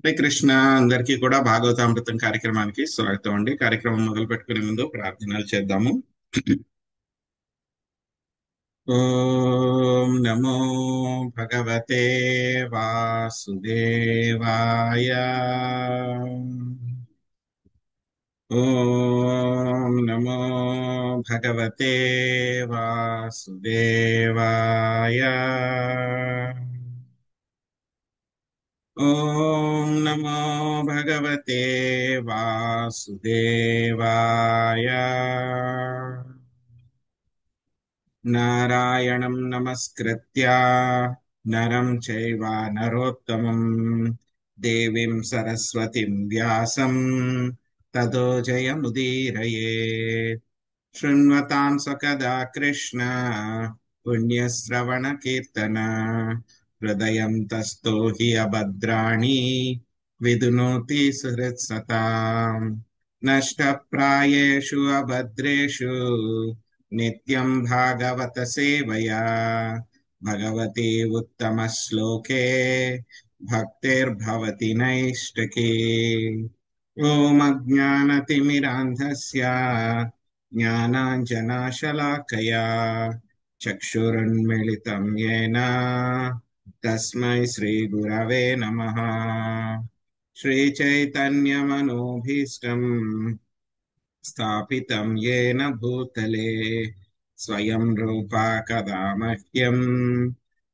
హరే కృష్ణ. అందరికీ కూడా భాగవతామృతం కార్యక్రమానికి స్వాగతం అండి. కార్యక్రమం మొదలు పెట్టుకునే ముందు ప్రార్థనలు చేద్దాము. ఓం నమో భగవతే వాసుదేవాయ. ఓం నమో భగవతే వాసుదేవాయ. ఓం నమో భగవతే వాసుదేవాయ. నారాయణం నమస్కృత్య నరం చైవ నరోత్తమం దేవీం సరస్వతిం వ్యాసం తతో జయముదీరయేత్. శృణ్వతాం సకదా కృష్ణ పుణ్యశ్రవణ కీర్తన హృదయం తస్థో హి అభద్రాణి విదునోతి సుహృత్సతాం. నష్టప్రాయేషు అభద్రేషు నిత్యం భాగవత సేవయా భగవతి ఉత్తమ శ్లోకే భక్తిర్భవతి నైష్ఠకి. ఓం అజ్ఞానతిమిరాంధస్య జ్ఞానాంజనాశలాకయా చక్షురున్మిళితం యేన తస్మై శ్రీగురవే నమః. శ్రీచైతన్యమనోభీష్టం స్థాపితం యేన భూతలే స్వయం రూపా కదా మహ్యం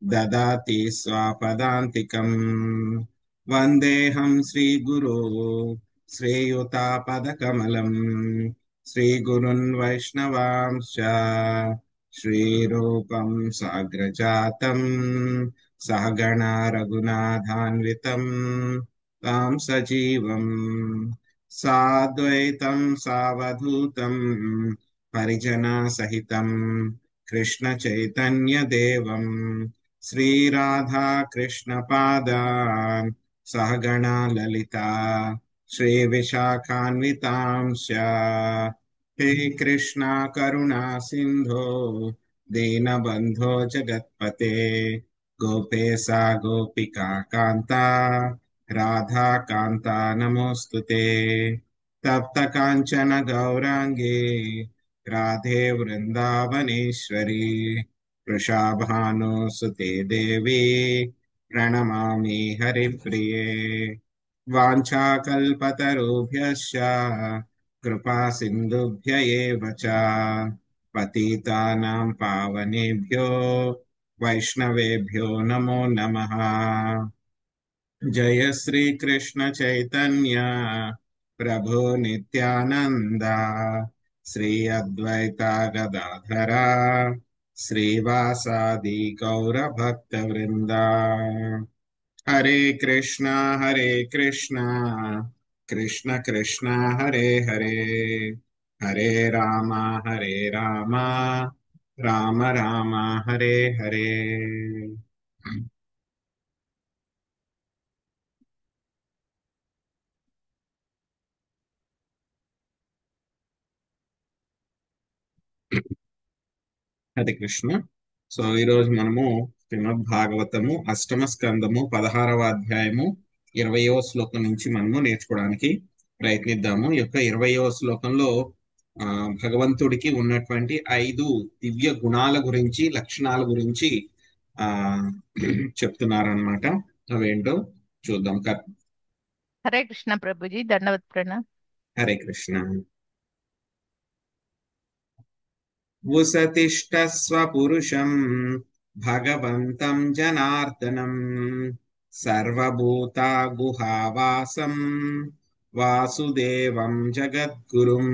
దదాతి స్వపదాంతికం. వందేహం శ్రీగురో శ్రేయుతాపదకమలం శ్రీగురున్ వైష్ణవాంశ్చ శ్రీరూపం సాగ్రజాతం సహగణా రఘునాథాన్వితం తాం సజీవం సాద్వైతం సావధూతం పరిజనా సహితం కృష్ణ చైతన్య దేవం శ్రీరాధా కృష్ణ పాదాన్ సహగణా లలితా శ్రీ విశాఖాన్వితాంశ. హే కృష్ణ కరుణా సింధో దీనబంధో జగత్పతే గోపేశా గోపికా కాంతా రాధా కాంతా నమోస్తుతే. తప్త కాంచన గౌరాంగే రాధే వృందావనేశ్వరి వృషాభానుసుతే దేవి ప్రణమామి హరిప్రియే. వాంఛాకల్పతరుభ్యశ్చ కృపా సింధుభ్య ఏవ చ పతితానాం పావనేభ్యో వైష్ణవేభ్యో నమో నమః. జయ శ్రీ కృష్ణ చైతన్య ప్రభు నిత్యానంద శ్రీ అద్వైత గదాధర శ్రీవాసాది గౌర భక్త వృంద. హరే కృష్ణ కృష్ణ కృష్ణ హరే హరే హరే రామ రామ రామ హరే హరే. హరే కృష్ణ. సో ఈరోజు మనము శ్రీమద్ భాగవతము అష్టమ స్కందము 16వ అధ్యాయము 20వ శ్లోకం నుంచి మనము నేర్చుకోవడానికి ప్రయత్నిద్దాము. ఈ యొక్క 20వ శ్లోకంలో భగవంతుడికి ఉన్నటువంటి 5 దివ్య గుణాల గురించి, లక్షణాల గురించి చెప్తున్నారనమాట. అవేంటో చూద్దాం. హరే కృష్ణ ప్రభుజీ, దండవత్ ప్రణామ్. హరే కృష్ణ. ఉసతిష్టస్వ పురుషం భగవంతం జనార్దనం సర్వభూతా గుహావాసం వాసుదేవం జగద్గురుం.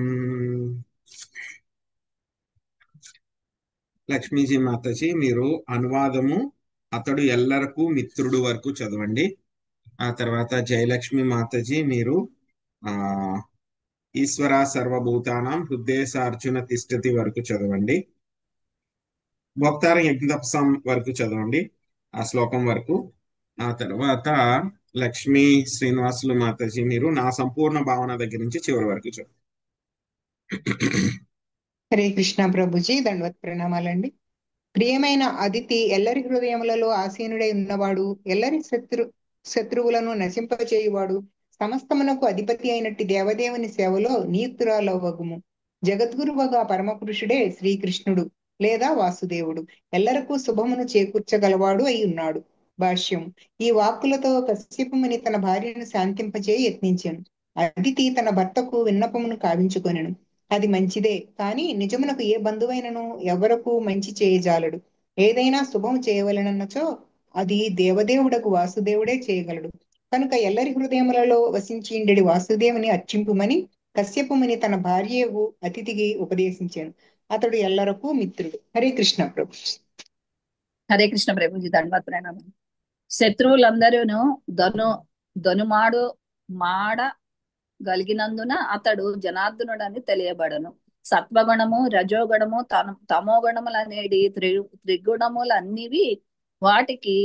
లక్ష్మీజీ మాతాజీ మీరు అనువాదము అతడు ఎల్లరకు మిత్రుడు వరకు చదవండి. ఆ తర్వాత జయలక్ష్మి మాతాజీ మీరు ఈశ్వర సర్వభూతానాం హృదయసార్జున తిష్టతి వరకు చదవండి. భక్తారం యజ్ఞతపసం వరకు చదవండి, ఆ శ్లోకం వరకు. ఆ తర్వాత లక్ష్మీ శ్రీనివాసులు మాతాజీ మీరు నా సంపూర్ణ భావన దగ్గర నుంచి చివరి వరకు చదవండి. హరే కృష్ణ ప్రభుజీ, దండవత్ ప్రణామాలండి. ప్రియమైన అదితి ఎల్లరి హృదయములలో ఆసీనుడై ఉన్నవాడు, ఎల్లరి శత్రువులను నశింపచేయువాడు, సమస్తమునకు అధిపతి అయినట్టి దేవదేవుని సేవలో నియుక్తురాలవగుము. జగద్గురువగా పరమపురుషుడే శ్రీకృష్ణుడు లేదా వాసుదేవుడు ఎల్లరకు శుభమును చేకూర్చగలవాడు అయి ఉన్నాడు. భాష్యం. ఈ వాక్కులతో కశ్యపముని తన భార్యను శాంతింపచే యత్నించెను. అదితి తన భర్తకు విన్నపమును కావించుకొనెను. అది మంచిదే, కాని నిజమునకు ఏ బంధువైనను ఎవరకు మంచి చేయజాలడు. ఏదైనా శుభము చేయవలెనన్నచో అది దేవదేవుడకు వాసుదేవుడే చేయగలడు. కనుక ఎల్లరి హృదయములలో వసించిండెడి వాసుదేవుని అర్చింపుమని కశ్యపముని తన భార్యకు అతిథికి ఉపదేశించాను. అతడు ఎల్లరకు మిత్రుడు. హరే కృష్ణ ప్రభు. హరే కృష్ణ ప్రభుజీ, దండవత్ ప్రణామం. శత్రువులందరూ ధనుమాడు మాడ గలిగినందున అతడు జనార్దనుడని తెలియబడను. సత్వగుణము, రజోగుణము, తమోగుణములనేది త్రిగుణములన్నీవి వాటికి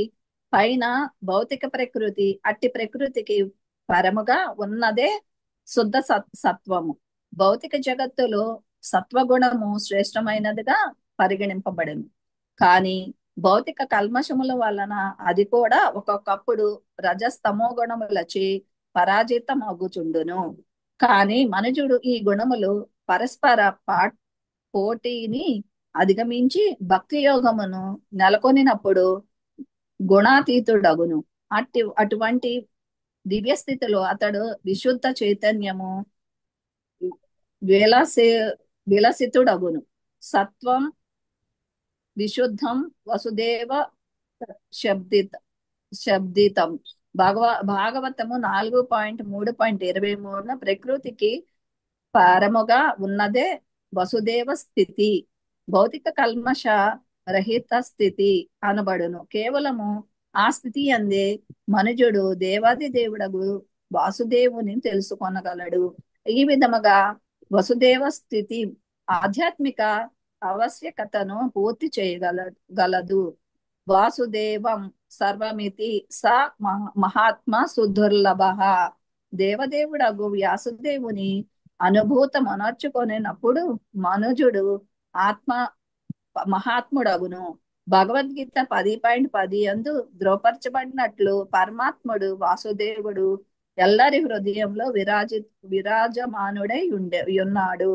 పైన భౌతిక ప్రకృతి. అట్టి ప్రకృతికి పరముగా ఉన్నదే శుద్ధ సత్వము. భౌతిక జగత్తులో సత్వగుణము శ్రేష్టమైనదిగా పరిగణింపబడింది. కానీ భౌతిక కల్మషముల వలన అది కూడా ఒక్కొక్కప్పుడు రజస్తమో గుణములచే పరాజితమగుచుండును. కానీ మనుజుడు ఈ గుణములు పరస్పర పోటీని అధిగమించి భక్తి యోగమును నెలకొనినప్పుడు గుణాతీతుడగును. అటువంటి దివ్య స్థితిలో అతడు విశుద్ధ చైతన్యము విలసితుడగును. సత్వం విశుద్ధం వసుదేవ శబ్దితం. భాగవతము 4.3.23 ప్రకృతికి పరముగా ఉన్నదే వసుదేవ స్థితి, భౌతిక కల్మష రహిత స్థితి అనబడును. కేవలము ఆ స్థితి అందే మనుజుడు దేవాది దేవుడగు వాసుదేవుని తెలుసుకొనగలడు. ఈ విధముగా వసుదేవ స్థితి ఆధ్యాత్మిక ఆవశ్యకతను పూర్తి చేయగలదు. వాసుదేవం సర్వమితి స మహాత్మ సుదుర్లభ. దేవదేవుడగు వ్యాసుదేవుని అనుభూతమనర్చుకొనినప్పుడు మనుజుడు ఆత్మ మహాత్ముడగును. భగవద్గీత 10.10 యందు ధ్రువపరచబడినట్లు పరమాత్ముడు వాసుదేవుడు ఎల్లరి హృదయంలో విరాజమానుడై ఉన్నాడు.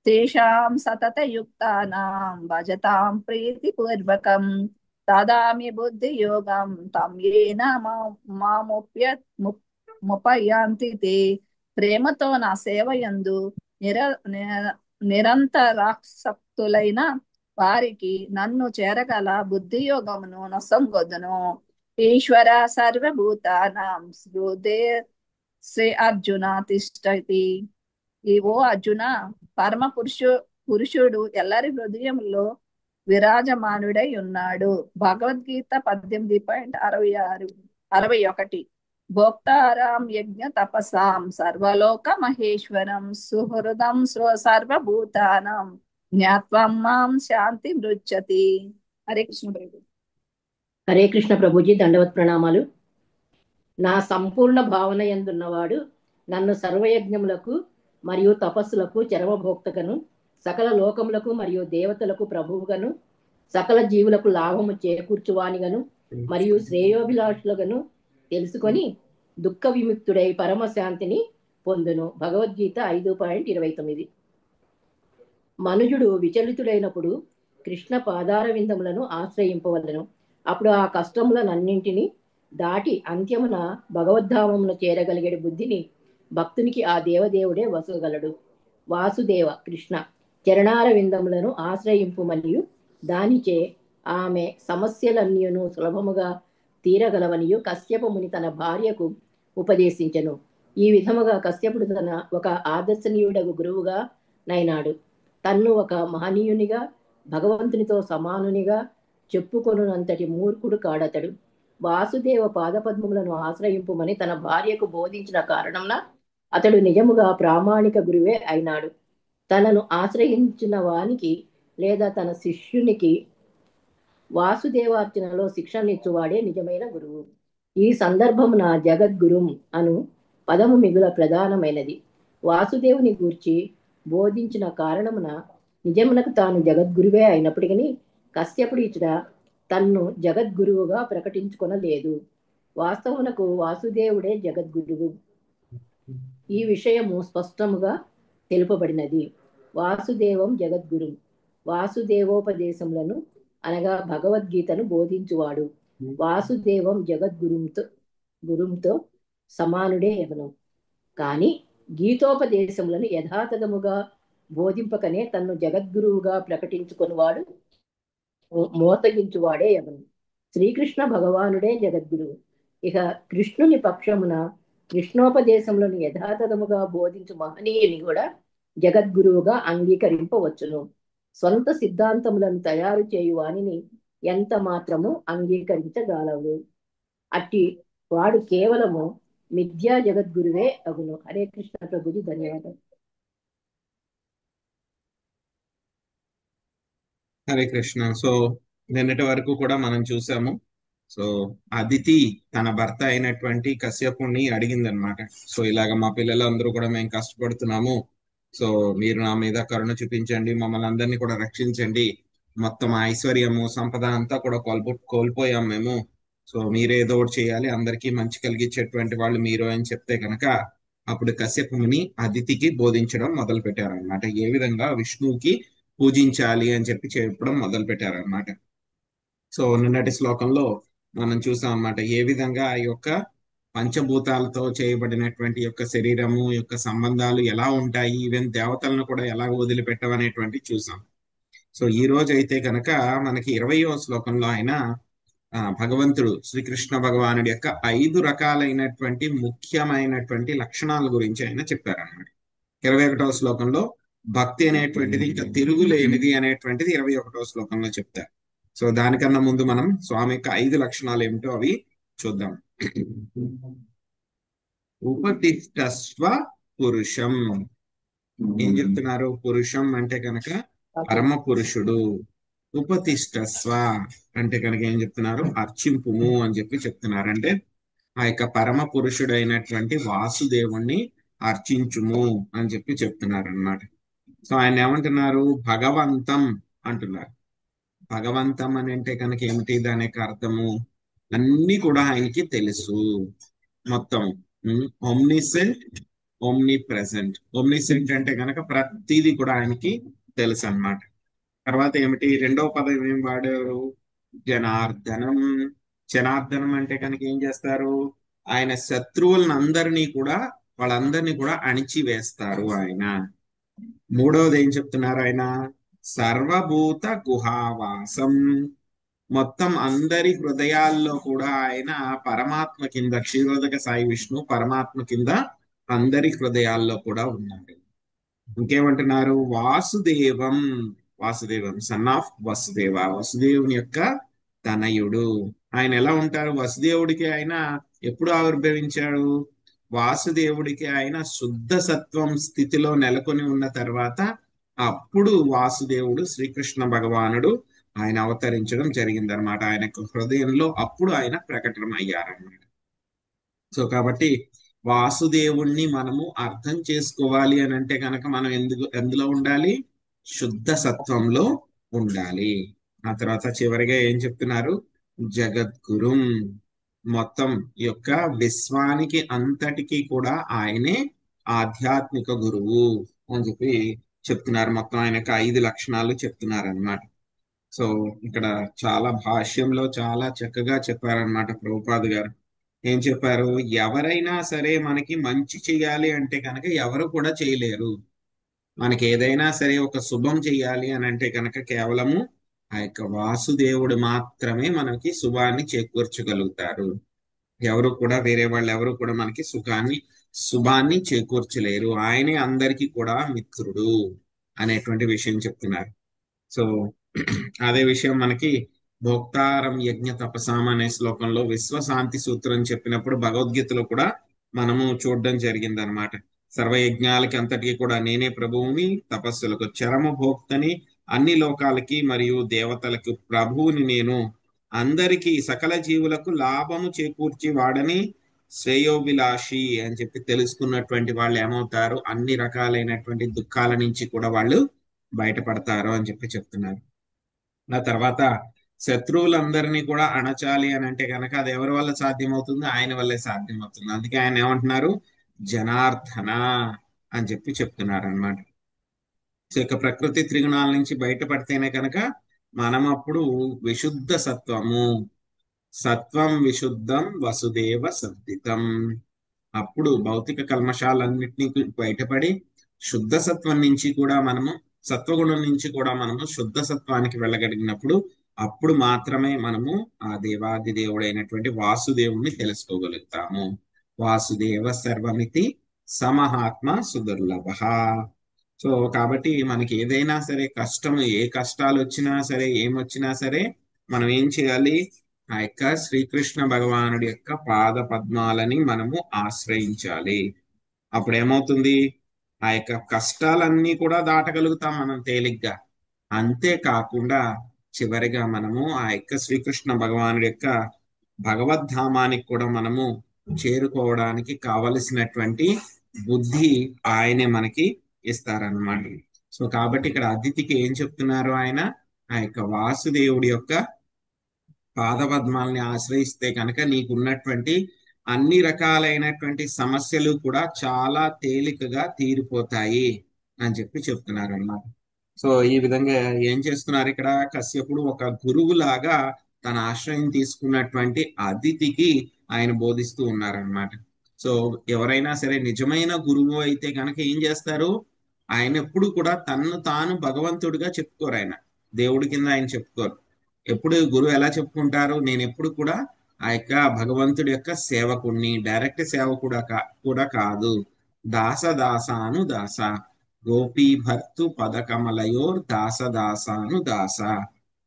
తేషాం సతత యుక్తానాం భజతాం ప్రీతి పూర్వకం తదామి బుద్ధి యోగం తం ఏన ముపయాంతి తే. ప్రేమతో నా సేవయందు నిరంతరాసక్తులైన వారికి నన్ను చేరగల బుద్ధి యోగమును నొసంగొద్దును. ఈశ్వర సర్వభూతానాం హృదయ శ్రీ అర్జున తిష్టతి. ఓ అర్జున, పరమ పురుషుడు ఎల్లరి హృదయంలో విరాజమానుడై ఉన్నాడు. భగవద్గీత 18.61. భోక్తారాం యజ్ఞ తపసాం సర్వలోక మహేశ్వరం సుహృదం సర్వభూతానం జ్ఞాత్వం మాం శాంతి మృచ్చతి. హరే కృష్ణ ప్రభు. హరే కృష్ణ ప్రభుజీ, దండవత్ ప్రణామాలు. నా సంపూర్ణ భావన యందున్నవాడు నన్ను సర్వయజ్ఞములకు మరియు తపస్సులకు చరమభోక్తగను, సకల లోకములకు మరియు దేవతలకు ప్రభువుగను, సకల జీవులకు లాభము చేకూర్చువానిగను మరియు శ్రేయోభిలాషులుగను తెలుసుకొని దుఃఖ విముక్తుడై పరమశాంతిని పొందును. భగవద్గీత 5.29. మనుజుడు విచలితుడైనప్పుడు కృష్ణ పాదార విందములను ఆశ్రయింపవలను. అప్పుడు ఆ కష్టములనన్నింటినీ దాటి అంత్యమున భగవద్ధామమును చేరగలిగే బుద్ధిని భక్తునికి ఆ దేవదేవుడే వసగలడు. వాసుదేవ కృష్ణ చరణార విందములను ఆశ్రయింపు మరియు దానిచే ఆమె సమస్యలన్నీను సులభముగా తీరగలవనియు కశ్యపముని తన భార్యకు ఉపదేశించెను. ఈ విధముగా కశ్యపుడు తన ఒక ఆదర్శనీయుడగు గురువుగా నైనాడు. తన్ను ఒక మహనీయునిగా, భగవంతునితో సమానునిగా చెప్పుకొనునంతటి మూర్ఖుడు కాడతడు. వాసుదేవ పాదపద్మములను ఆశ్రయింపుమని తన భార్యకు బోధించిన కారణంన అతడు నిజముగా ప్రామాణిక గురువే అయినాడు. తనను ఆశ్రయించిన వానికి లేదా తన శిష్యునికి వాసుదేవార్చనలో శిక్షణనిచ్చువాడే నిజమైన గురువు. ఈ సందర్భమున జగద్గురుం అను పదము మిగుల ప్రధానమైనది. వాసుదేవుని గూర్చి బోధించిన కారణమున నిజమునకు తాను జగద్గురువే అయినప్పటికీ కశ్యపుడు ఇచ్చట తన్ను జగద్గురువుగా ప్రకటించుకొనలేదు. వాస్తవమునకు వాసుదేవుడే జగద్గురువు. ఈ విషయము స్పష్టముగా తెలుపబడినది. వాసుదేవం జగద్గురు. వాసుదేవోపదేశములను అనగా భగవద్గీతను బోధించువాడు వాసుదేవం గురుంతో సమానుడే ఎవను. కానీ గీతోపదేశములను యథాతథముగా బోధింపకనే తన్ను జగద్గురువుగా ప్రకటించుకునివాడు మోసగించువాడే ఎవను. శ్రీకృష్ణ భగవానుడే జగద్గురువు. ఇక కృష్ణుని పక్షమున కృష్ణోపదేశములను యథాతథముగా బోధించు మహనీయుని కూడా జగద్గురువుగా అంగీకరింపవచ్చును. స్వంత సిద్ధాంతములను తయారు చేయు వానిని ఎంత మాత్రము అంగీకరించగలవు. అట్టి వాడు కేవలము మిథ్యా జగద్గురువే అగును. హరే కృష్ణ ప్రభుజీ, ధన్యవాదాలు. హరే కృష్ణ. సో నిన్నటి వరకు కూడా మనం చూసాము. సో అదితి తన భర్త అయినటువంటి కశ్యపుణ్ణి అడిగిందనమాట. సో ఇలాగ మా పిల్లలందరూ కూడా మేము కష్టపడుతున్నాము, సో మీరు నా మీద కరుణ చూపించండి, మమ్మల్ని అందరినీ కూడా రక్షించండి, మొత్తం ఐశ్వర్యము సంపద అంతా కూడా కోల్పోయాం మేము, సో మీరేదో ఒకటి చేయాలి, అందరికీ మంచి కలిగించేటువంటి వాళ్ళు మీరు అని చెప్తే కనుక అప్పుడు కశ్యపుని అదితికి బోధించడం మొదలు పెట్టారనమాట. ఏ విధంగా విష్ణువుకి పూజించాలి అని చెప్పడం మొదలు పెట్టారనమాట. సో నిన్నటి శ్లోకంలో మనం చూసాం అన్నమాట ఏ విధంగా ఈ యొక్క పంచభూతాలతో చేయబడినటువంటి యొక్క శరీరము యొక్క సంబంధాలు ఎలా ఉంటాయి, ఈవెన్ దేవతలను కూడా ఎలా వదిలిపెట్టవనేటువంటి చూసాం. సో ఈ రోజు అయితే కనుక మనకి 20వ శ్లోకంలో ఆయన భగవంతుడు శ్రీకృష్ణ భగవానుడి యొక్క 5 రకాలైనటువంటి ముఖ్యమైనటువంటి లక్షణాల గురించి ఆయన చెప్పారన్నమాట. 21వ శ్లోకంలో భక్తి అనేటువంటిది ఇంకా తిరుగులేనిది అనేటువంటిది 21వ శ్లోకంలో చెప్తారు. సో దానికన్నా ముందు మనం స్వామి యొక్క 5 లక్షణాలు ఏమిటో అవి చూద్దాం. ఉపతిష్టస్వ పురుషం. ఏం చెప్తున్నారు? పురుషం అంటే కనుక పరమ పురుషుడు. ఉపతిష్టస్వ అంటే కనుక ఏం చెప్తున్నారు? అర్చింపుము అని చెప్తున్నారు. అంటే ఆ యొక్క పరమ పురుషుడైనటువంటి వాసుదేవుణ్ణి అర్చించుము అని చెప్తున్నారు అన్నమాట. సో ఆయన ఏమంటున్నారు? భగవంతం అంటున్నారు. భగవంతం అని అంటే కనుక ఏమిటి? దాని యొక్క అర్థము అన్ని కూడా ఆయనకి తెలుసు మొత్తం. ఒమ్నిసెంట్, ఒమ్ని ప్రెసెంట్. ఒమ్నిసెంట్ అంటే కనుక ప్రతిదీ కూడా ఆయనకి తెలుసు అన్నమాట. తర్వాత ఏమిటి? రెండవ పదం ఏం వాడారు? జనార్దనం. జనార్దనం అంటే కనుక ఏం చేస్తారు? ఆయన శత్రువులను అందరినీ కూడా వాళ్ళందరినీ కూడా అణిచివేస్తారు ఆయన. మూడవది ఏం చెప్తున్నారు ఆయన? సర్వభూత గుహావాసం. మొత్తం అందరి హృదయాల్లో కూడా ఆయన పరమాత్మ కింద, క్షీరోదక సాయి విష్ణు పరమాత్మ కింద అందరి హృదయాల్లో కూడా ఉన్నాడు. ఇంకేమంటున్నారు? వాసుదేవం. వాసుదేవం సన్ ఆఫ్ వసుదేవ, వసుదేవుని యొక్క తనయుడు. ఆయన ఎలా ఉంటారు? వసుదేవుడికి ఆయన ఎప్పుడు ఆవిర్భవించాడు? వాసుదేవుడికి ఆయన శుద్ధ సత్వం స్థితిలో నెలకొని ఉన్న తర్వాత అప్పుడు వాసుదేవుడు శ్రీకృష్ణ భగవానుడు ఆయన అవతరించడం జరిగిందనమాట. ఆయన హృదయంలో అప్పుడు ఆయన ప్రకటన అయ్యారన్నమాట. సో కాబట్టి వాసుదేవుణ్ణి మనము అర్థం చేసుకోవాలి అని అంటే కనుక మనం ఎందులో ఉండాలి? శుద్ధ సత్వంలో ఉండాలి. ఆ తర్వాత చివరిగా ఏం చెప్తున్నారు? జగద్గురుం. మొత్తం యొక్క విశ్వానికి అంతటికీ కూడా ఆయనే ఆధ్యాత్మిక గురువు అని చెప్తున్నారు. మొత్తం ఆయనకు 5 లక్షణాలు చెప్తున్నారు అన్నమాట. సో ఇక్కడ చాలా భాష్యంలో చాలా చక్కగా చెప్పారనమాట ప్రభుపాద్ గారు. ఏం చెప్పారు? ఎవరైనా సరే మనకి మంచి చేయాలి అంటే కనుక ఎవరు కూడా చేయలేరు. మనకి ఏదైనా సరే ఒక శుభం చేయాలి అని అంటే కనుక కేవలము ఆ యొక్క వాసుదేవుడు మాత్రమే మనకి శుభాన్ని చేకూర్చగలుగుతారు. ఎవరు కూడా, వేరే వాళ్ళు ఎవరు కూడా మనకి శుభాన్ని చేకూర్చలేరు. ఆయనే అందరికీ కూడా మిత్రుడు అనేటువంటి విషయం చెప్తున్నారు. సో అదే విషయం మనకి భోక్తారం యజ్ఞ తపసాం అనే శ్లోకంలో విశ్వశాంతి సూత్రం చెప్పినప్పుడు భగవద్గీతలో కూడా మనము చూడడం జరిగింది అనమాట. సర్వయజ్ఞాలకి అంతటికీ కూడా నేనే ప్రభువుని, తపస్సులకు చరమ భోక్తని, అన్ని లోకాలకి మరియు దేవతలకు ప్రభువుని నేను, అందరికీ సకల జీవులకు లాభము చేకూర్చి వాడని శ్రేయోభిలాషి అని తెలుసుకున్నటువంటి వాళ్ళు ఏమవుతారు? అన్ని రకాలైనటువంటి దుఃఖాల నుంచి కూడా వాళ్ళు బయటపడతారు అని చెప్తున్నారు. ఆ తర్వాత శత్రువులందరినీ కూడా అణచాలి అని అంటే కనుక అది ఎవరి వల్ల సాధ్యమవుతుంది? ఆయన వల్లే సాధ్యమవుతుంది. అందుకే ఆయన ఏమంటున్నారు? జనార్దన అని చెప్పి చెప్తున్నారు అనమాట. సో ఇక ప్రకృతి త్రిగుణాల నుంచి బయటపడితేనే కనుక మనం అప్పుడు విశుద్ధ సత్వము, సత్వం విశుద్ధం వసుదేవ సద్దితం, అప్పుడు భౌతిక కల్మషాలన్నిటినీ బయటపడి శుద్ధ సత్వం నుంచి కూడా మనము, సత్వగుణం నుంచి కూడా మనము శుద్ధ సత్వానికి వెళ్ళగలిగినప్పుడు అప్పుడు మాత్రమే మనము ఆ దేవాది దేవుడైనటువంటి వాసుదేవుణ్ణి తెలుసుకోగలుగుతాము. వాసుదేవ సర్వమితి సమహాత్మ సుదుర్లభ. సో కాబట్టి మనకి ఏదైనా సరే కష్టము, ఏ కష్టాలు వచ్చినా సరే, ఏమొచ్చినా సరే మనం ఏం చేయాలి? ఆ యొక్క శ్రీకృష్ణ భగవానుడి యొక్క పాద పద్మాలని మనము ఆశ్రయించాలి. అప్పుడు ఏమవుతుంది? ఆ యొక్క కష్టాలన్నీ కూడా దాటగలుగుతాం మనం తేలిగ్గా. అంతేకాకుండా చివరిగా మనము ఆ యొక్క శ్రీకృష్ణ భగవానుడి యొక్క భగవద్ధామానికి కూడా మనము చేరుకోవడానికి కావలసినటువంటి బుద్ధి ఆయనే మనకి ఇస్తారన్నమాట. సో కాబట్టి ఇక్కడ అతిథికి ఏం చెప్తున్నారు ఆయన? ఆ యొక్క వాసుదేవుడి యొక్క పాదపద్మాలని ఆశ్రయిస్తే కనుక నీకున్నటువంటి అన్ని రకాలైనటువంటి సమస్యలు కూడా చాలా తేలికగా తీరిపోతాయి అని చెప్పి చెప్తున్నారు అన్నమాట. సో ఈ విధంగా ఏం చేస్తున్నారు ఇక్కడ? కశ్యపుడు ఒక గురువులాగా తన ఆశ్రయం తీసుకున్నటువంటి అదితికి ఆయన బోధిస్తూ ఉన్నారనమాట. సో ఎవరైనా సరే నిజమైన గురువు అయితే కనుక ఏం చేస్తారు? ఆయన ఎప్పుడు కూడా తన్ను తాను భగవంతుడిగా చెప్పుకోరు. ఆయన దేవుడి కింద ఆయన చెప్పుకోరు. ఎప్పుడు గురువు ఎలా చెప్పుకుంటారు? నేను ఎప్పుడు కూడా ఆ యొక్క భగవంతుడి యొక్క సేవకుణ్ణి, డైరెక్ట్ సేవకుడు కూడా కాదు, దాసదాసాను దాస, గోపీ భర్తు పదకమలయోర్ దాసదాసాను దాస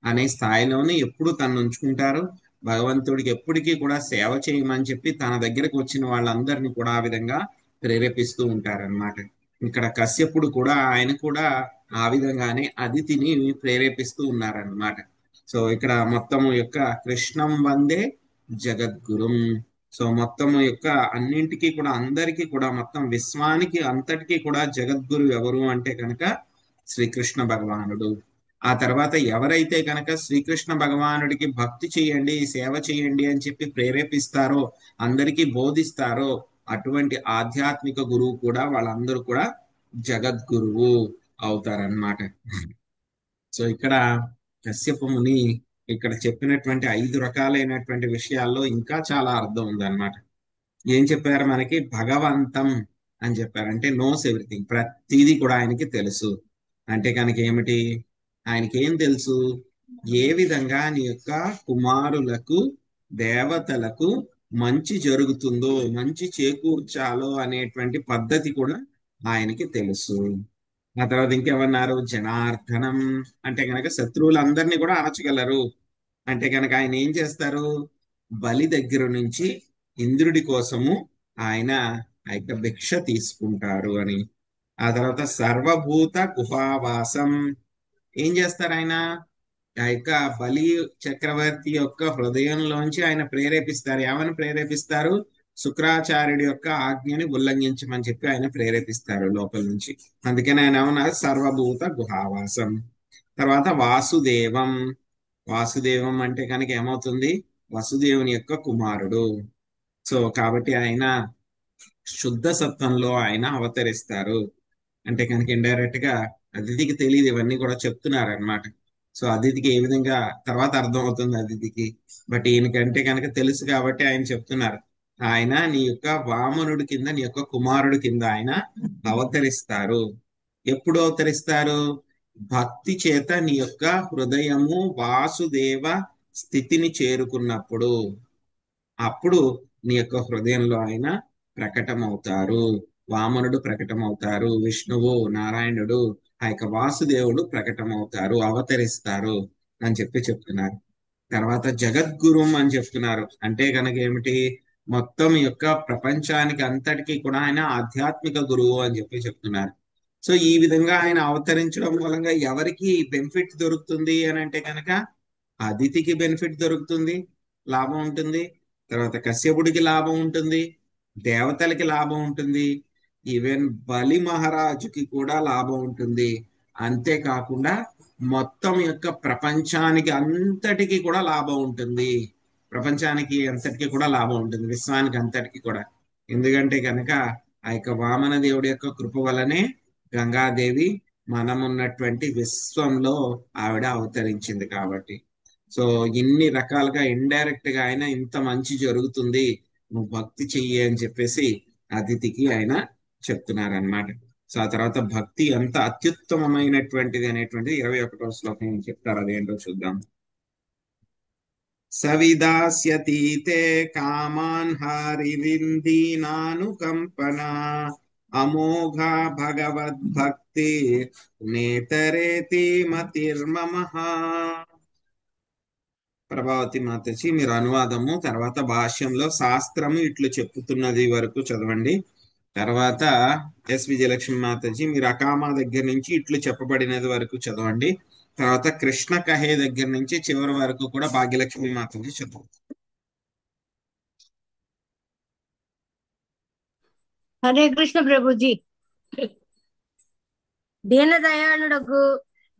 అనే స్థాయిలోనే ఎప్పుడు తను ఉంచుకుంటారు. భగవంతుడికి ఎప్పటికీ కూడా సేవ చేయమని చెప్పి తన దగ్గరకు వచ్చిన వాళ్ళందరినీ కూడా ఆ విధంగా ప్రేరేపిస్తూ ఉంటారన్నమాట. ఇక్కడ కశ్యపుడు కూడా, ఆయన కూడా ఆ విధంగానే అదితిని ప్రేరేపిస్తూ ఉన్నారన్నమాట. సో ఇక్కడ మొత్తము యొక్క కృష్ణం వందే జగద్గురుం. సో మొత్తము యొక్క అన్నింటికి కూడా, అందరికీ కూడా, మొత్తం విశ్వానికి అంతటికీ కూడా జగద్గురు ఎవరు అంటే కనుక శ్రీకృష్ణ భగవానుడు. ఆ తర్వాత ఎవరైతే కనుక శ్రీకృష్ణ భగవానుడికి భక్తి చేయండి, సేవ చేయండి అని చెప్పి ప్రేరేపిస్తారో, అందరికీ బోధిస్తారో, అటువంటి ఆధ్యాత్మిక గురువు కూడా, వాళ్ళందరూ కూడా జగద్గురువు అవుతారన్నమాట. సో ఇక్కడ కశ్యప ముని ఇక్కడ చెప్పినటువంటి 5 రకాలైనటువంటి విషయాల్లో ఇంకా చాలా అర్థం ఉందన్నమాట. ఏం చెప్పారు మనకి? భగవంతం అని చెప్పారు. అంటే నోస్ ఎవ్రీథింగ్, ప్రతిదీ కూడా ఆయనకి తెలుసు. అంటే కనుక ఏమిటి? ఆయనకి ఏం తెలుసు? ఏ విధంగా నీ యొక్క కుమారులకు, దేవతలకు మంచి జరుగుతుందో, మంచి చేకూర్చాలో అనేటువంటి పద్ధతి కూడా ఆయనకి తెలుసు. ఆ తర్వాత ఇంకేమన్నారు? జనార్దనం అంటే కనుక శత్రువులందరినీ కూడా అణచగలరు. అంటే కనుక ఆయన ఏం చేస్తారు? బలి దగ్గర నుంచి ఇంద్రుడి కోసము ఆయన ఆ యొక్క భిక్ష తీసుకుంటారు అని. ఆ తర్వాత సర్వభూత గుహావాసం ఏం చేస్తారు ఆయన? ఆ యొక్క బలి చక్రవర్తి యొక్క హృదయంలోంచి ఆయన ప్రేరేపిస్తారు. ఏమని ప్రేరేపిస్తారు? శుక్రాచార్యుడి యొక్క ఆజ్ఞని ఉల్లంఘించమని చెప్పి ఆయన ప్రేరేపిస్తారు లోపల నుంచి. అందుకని ఆయన ఏమన్నారు? సర్వభూత గుహావాసం. తర్వాత వాసుదేవం. వాసుదేవం అంటే కనుక ఏమవుతుంది? వసుదేవుని యొక్క కుమారుడు. సో కాబట్టి ఆయన శుద్ధ సత్వంలో ఆయన అవతరిస్తారు. అంటే కనుక ఇండైరెక్ట్ గా అతిథికి తెలియదు, ఇవన్నీ కూడా చెప్తున్నారు అనమాట. సో అతిథికి ఏ విధంగా తర్వాత అర్థం అవుతుంది అతిథికి, బట్ ఈయనకంటే కనుక తెలుసు కాబట్టి ఆయన చెప్తున్నారు. ఆయన నీ యొక్క వామనుడి కింద, నీ యొక్క కుమారుడి కింద ఆయన అవతరిస్తారు. ఎప్పుడు అవతరిస్తారు? భక్తి చేత నీ యొక్క హృదయము వాసుదేవ స్థితిని చేరుకున్నప్పుడు, అప్పుడు నీ యొక్క హృదయంలో ఆయన ప్రకటమవుతారు. వామనుడు ప్రకటమవుతారు, విష్ణువు, నారాయణుడు, ఆ యొక్క వాసుదేవుడు ప్రకటమవుతారు, అవతరిస్తారు అని చెప్పి చెప్తున్నారు. తర్వాత జగద్గురుం అని చెప్తున్నారు. అంటే కనుక ఏమిటి? మొత్తం యొక్క ప్రపంచానికి అంతటికీ కూడా ఆయన ఆధ్యాత్మిక గురువు అని చెప్పి చెప్తున్నారు. సో ఈ విధంగా ఆయన అవతరించడం మూలంగా ఎవరికి బెనిఫిట్ దొరుకుతుంది అని అంటే కనుక అదితికి బెనిఫిట్ దొరుకుతుంది, లాభం ఉంటుంది. తర్వాత కశ్యపుడికి లాభం ఉంటుంది, దేవతలకి లాభం ఉంటుంది, ఈవెన్ బలి మహారాజుకి కూడా లాభం ఉంటుంది. అంతేకాకుండా మొత్తం యొక్క ప్రపంచానికి అంతటికి కూడా లాభం ఉంటుంది. ప్రపంచానికి అంతటికి కూడా లాభం ఉంటుంది, విశ్వానికి అంతటికి కూడా. ఎందుకంటే కనుక ఆ యొక్క వామన దేవుడి యొక్క కృప వలనే గంగాదేవి మనమున్నటువంటి విశ్వంలో ఆవిడ అవతరించింది కాబట్టి. సో ఇన్ని రకాలుగా ఇండైరెక్ట్ గా ఆయన ఇంత మంచి జరుగుతుంది, నువ్వు భక్తి చెయ్యి అని చెప్పేసి అదితికి ఆయన చెప్తున్నారనమాట. సో ఆ తర్వాత భక్తి అంత అత్యుత్తమమైనటువంటిది అనేటువంటిది 21వ శ్లోకం ఏం చెప్తారు, అదేంటో చూద్దాం. సవిదాస్యతి తే కామాన్ హరిరిందీనానుకంపనా అమోఘ భగవద్భక్తి నేతరేతి మతిర్మమః. ప్రభావతి మాతజీ మీరు అనువాదము తర్వాత భాష్యంలో శాస్త్రము ఇట్లు చెప్పుతున్నది వరకు చదవండి. తర్వాత ఎస్ విజయలక్ష్మి మాతజీ మీరు అకామా దగ్గర నుంచి ఇట్లు చెప్పబడినది వరకు చదవండి. తర్వాత కృష్ణ కహే దగ్గర నుంచి చివరి వరకు కూడా భాగ్యలక్ష్మి మాతజీ చదవండి. హరే కృష్ణ ప్రభుజీ. దీనదయాళుడకు